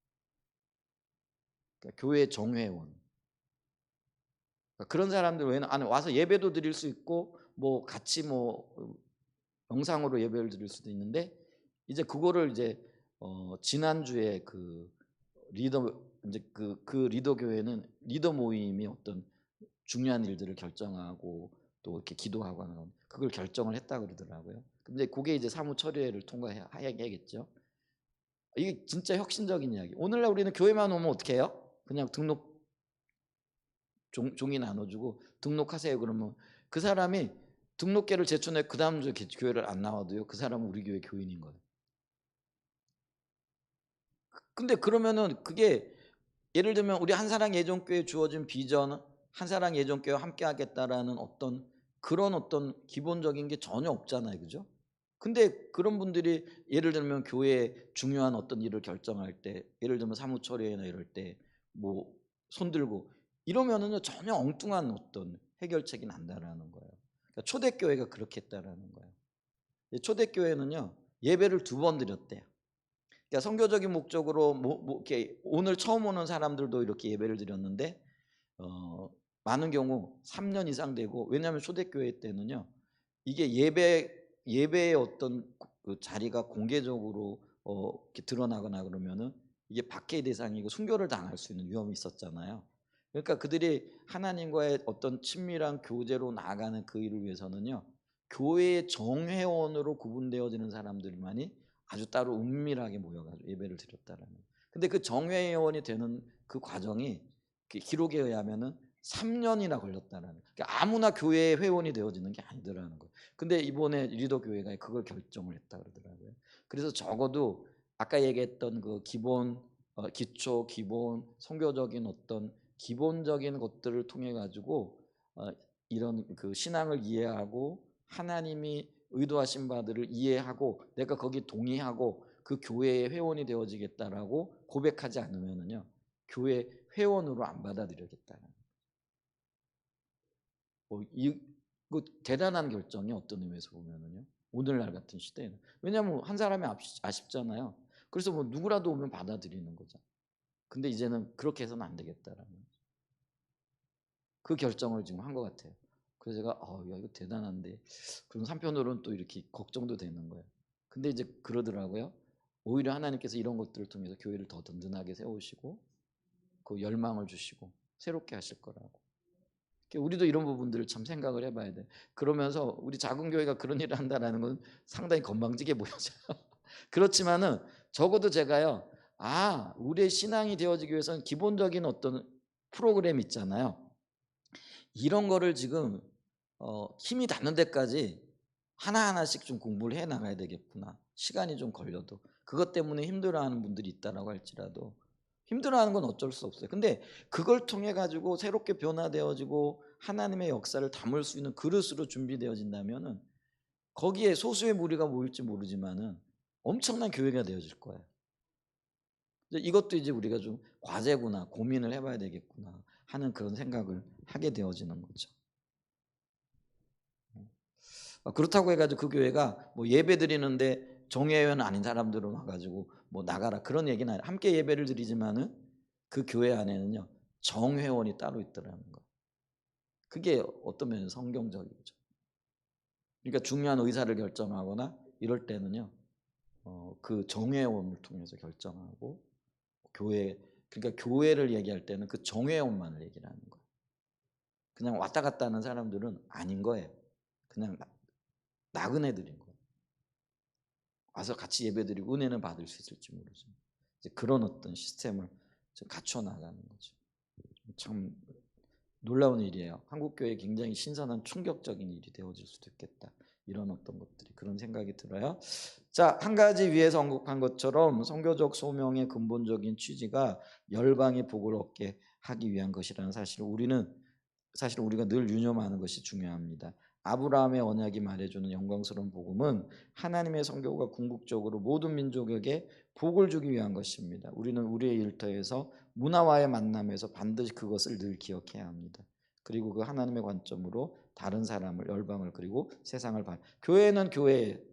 그러니까 교회 정회원. 그러니까 그런 사람들 외에는 안에 와서 예배도 드릴 수 있고 뭐 같이 뭐 영상으로 예배를 드릴 수도 있는데 이제 그거를 이제 지난주에 그 리더 이제 그 리더 교회는 리더 모임이 어떤 중요한 일들을 결정하고 또 이렇게 기도하고 하는 그걸 결정을 했다 그러더라고요. 근데 그게 이제 사무처리회를 통과해야겠죠. 이게 진짜 혁신적인 이야기. 오늘날 우리는 교회만 오면 어떻게 해요? 그냥 등록 종이 나눠주고 등록하세요. 그러면 그 사람이 등록계를 제출해 그 다음 주에 교회를 안 나와도요. 그 사람은 우리 교회 교인인 거예요. 근데 그러면은 그게 예를 들면 우리 한사랑 예전교회에 주어진 비전, 한사랑 예전교회와 함께 하겠다라는 어떤 그런 어떤 기본적인 게 전혀 없잖아요. 그죠? 근데 그런 분들이 예를 들면 교회에 중요한 어떤 일을 결정할 때 예를 들면 사무처리나 이럴 때 뭐 손들고 이러면은요 전혀 엉뚱한 어떤 해결책이 난다라는 거예요. 그러니까 초대교회가 그렇게 했다라는 거예요. 초대교회는요 예배를 2번 드렸대요. 그러니까 선교적인 목적으로 이렇게 오늘 처음 오는 사람들도 이렇게 예배를 드렸는데 많은 경우 3년 이상 되고 왜냐하면 초대교회 때는요 이게 예배의 어떤 그 자리가 공개적으로 이렇게 드러나거나 그러면은 이게 박해 대상이고 순교를 당할 수 있는 위험이 있었잖아요. 그러니까 그들이 하나님과의 어떤 친밀한 교제로 나아가는 그 일을 위해서는요 교회의 정회원으로 구분되어지는 사람들만이 아주 따로 은밀하게 모여가지고 예배를 드렸다라는. 근데 그 정회원이 되는 그 과정이 기록에 의하면은 3년이나 걸렸다라는. 그러니까 아무나 교회의 회원이 되어지는 게 아니더라는 거예요. 근데 이번에 리더 교회가 그걸 결정을 했다 그러더라고요. 그래서 적어도 아까 얘기했던 그 기본 기초 기본 선교적인 어떤 기본적인 것들을 통해 가지고 이런 그 신앙을 이해하고 하나님이 의도하신 바들을 이해하고 내가 거기 동의하고 그 교회의 회원이 되어지겠다라고 고백하지 않으면은요 교회 회원으로 안 받아들여겠다는 이거 대단한 결정이 어떤 의미에서 보면은요 오늘날 같은 시대에는 왜냐하면 한 사람이 아쉽잖아요. 그래서 뭐 누구라도 오면 받아들이는 거죠. 근데 이제는 그렇게 해서는 안 되겠다라는 그 결정을 지금 한 것 같아요. 그래서 제가 야 이거 대단한데 그럼 한편으로는 또 이렇게 걱정도 되는 거예요. 근데 이제 그러더라고요. 오히려 하나님께서 이런 것들을 통해서 교회를 더 든든하게 세우시고 그 열망을 주시고 새롭게 하실 거라고. 우리도 이런 부분들을 참 생각을 해봐야 돼. 그러면서 우리 작은 교회가 그런 일을 한다는 건 상당히 건방지게 보여져요. 그렇지만은 적어도 제가요. 우리의 신앙이 되어지기 위해서는 기본적인 어떤 프로그램 있잖아요. 이런 거를 지금 힘이 닿는 데까지 하나하나씩 좀 공부를 해 나가야 되겠구나. 시간이 좀 걸려도. 그것 때문에 힘들어하는 분들이 있다라고 할지라도 힘들어하는 건 어쩔 수 없어요. 근데 그걸 통해 가지고 새롭게 변화되어지고 하나님의 역사를 담을 수 있는 그릇으로 준비되어진다면은 거기에 소수의 무리가 모일지 모르지만은 엄청난 교회가 되어질 거예요. 이것도 이제 우리가 좀 과제구나, 고민을 해봐야 되겠구나 하는 그런 생각을 하게 되어지는 거죠. 그렇다고 해가지고 그 교회가 뭐 예배 드리는데 정예회원 아닌 사람들은 와가지고 뭐 나가라 그런 얘기는 아니라 함께 예배를 드리지만은 그 교회 안에는요 정회원이 따로 있더라는 거. 그게 어떤 면에서 성경적이죠. 그러니까 중요한 의사를 결정하거나 이럴 때는요 그 정회원을 통해서 결정하고 교회 그러니까 교회를 얘기할 때는 그 정회원만을 얘기를 하는 거예요. 그냥 왔다 갔다 하는 사람들은 아닌 거예요. 그냥 나그네들인 거예요. 와서 같이 예배드리고 은혜는 받을 수 있을지 모르지만 이제 그런 어떤 시스템을 갖춰 나가는 거죠. 참 놀라운 일이에요. 한국 교회에 굉장히 신선한 충격적인 일이 되어질 수도 있겠다. 이런 어떤 것들이 그런 생각이 들어요. 자, 한 가지 위에서 언급한 것처럼 선교적 소명의 근본적인 취지가 열방의 복을 얻게 하기 위한 것이라는 사실을 우리가 늘 유념하는 것이 중요합니다. 아브라함의 언약이 말해주는 영광스러운 복음은 하나님의 선교가 궁극적으로 모든 민족에게 복을 주기 위한 것입니다. 우리는 우리의 일터에서 문화와의 만남에서 반드시 그것을 늘 기억해야 합니다. 그리고 그 하나님의 관점으로 다른 사람을, 열방을, 그리고 세상을 봐. 교회는 교회,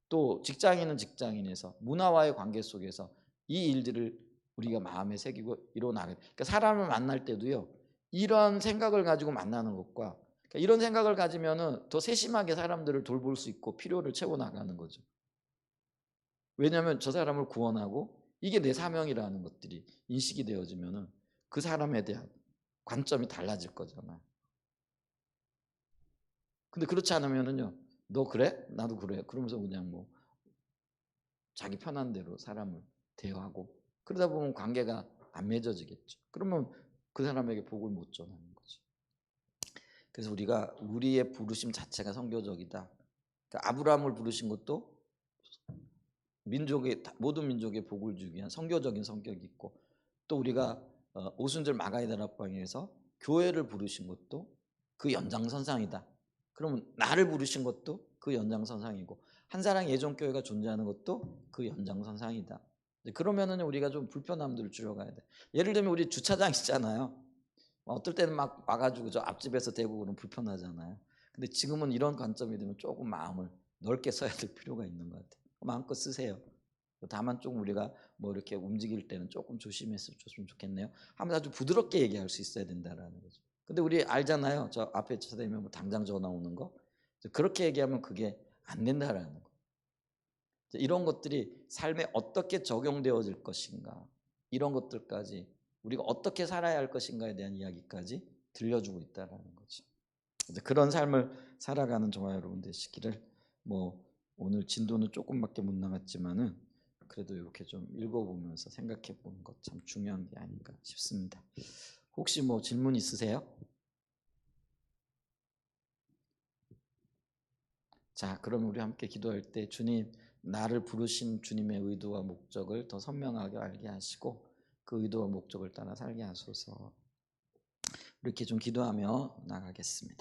또 직장인은 직장인에서 문화와의 관계 속에서 이 일들을 우리가 마음에 새기고 이뤄나가요. 그러니까 사람을 만날 때도요, 이런 생각을 가지고 만나는 것과, 그러니까 이런 생각을 가지면은 더 세심하게 사람들을 돌볼 수 있고 필요를 채워 나가는 거죠. 왜냐하면 저 사람을 구원하고 이게 내 사명이라는 것들이 인식이 되어지면은 그 사람에 대한 관점이 달라질 거잖아요. 근데 그렇지 않으면은요, 너 그래? 나도 그래. 그러면서 그냥 뭐 자기 편한 대로 사람을 대하고 그러다 보면 관계가 안 맺어지겠죠. 그러면 그 사람에게 복을 못 전하는 거죠. 그래서 우리가 우리의 부르심 자체가 선교적이다. 그러니까 아브라함을 부르신 것도 민족의 모든 민족의 복을 주기 위한 선교적인 성격이 있고, 또 우리가 오순절 마가의 다락방에서 교회를 부르신 것도 그 연장선상이다. 그러면 나를 부르신 것도 그 연장선상이고, 한사랑 예전교회가 존재하는 것도 그 연장선상이다. 그러면은 우리가 좀 불편함들을 줄여가야 돼. 예를 들면 우리 주차장 있잖아요. 어떨 때는 막 와가지고 저 앞집에서 대고 그러면 불편하잖아요. 근데 지금은 이런 관점이 되면 조금 마음을 넓게 써야 될 필요가 있는 것 같아요. 마음껏 쓰세요. 다만 좀 우리가 뭐 이렇게 움직일 때는 조금 조심했으면 좋겠네요. 하면 아주 부드럽게 얘기할 수 있어야 된다라는 거죠. 근데 우리 알잖아요. 저 앞에 쳐다보면 뭐 당장 전화 오는 거. 그렇게 얘기하면 그게 안 된다라는 거. 이런 것들이 삶에 어떻게 적용되어질 것인가, 이런 것들까지 우리가 어떻게 살아야 할 것인가에 대한 이야기까지 들려주고 있다라는 거죠. 그런 삶을 살아가는 저와 여러분 되시기를, 뭐 오늘 진도는 조금밖에 못 나갔지만은 그래도 이렇게 좀 읽어보면서 생각해 보는 것 참 중요한 게 아닌가 싶습니다. 혹시 뭐 질문 있으세요? 자, 그럼 우리 함께 기도할 때 주님, 나를 부르신 주님의 의도와 목적을 더 선명하게 알게 하시고 그 의도와 목적을 따라 살게 하소서. 이렇게 좀 기도하며 나가겠습니다.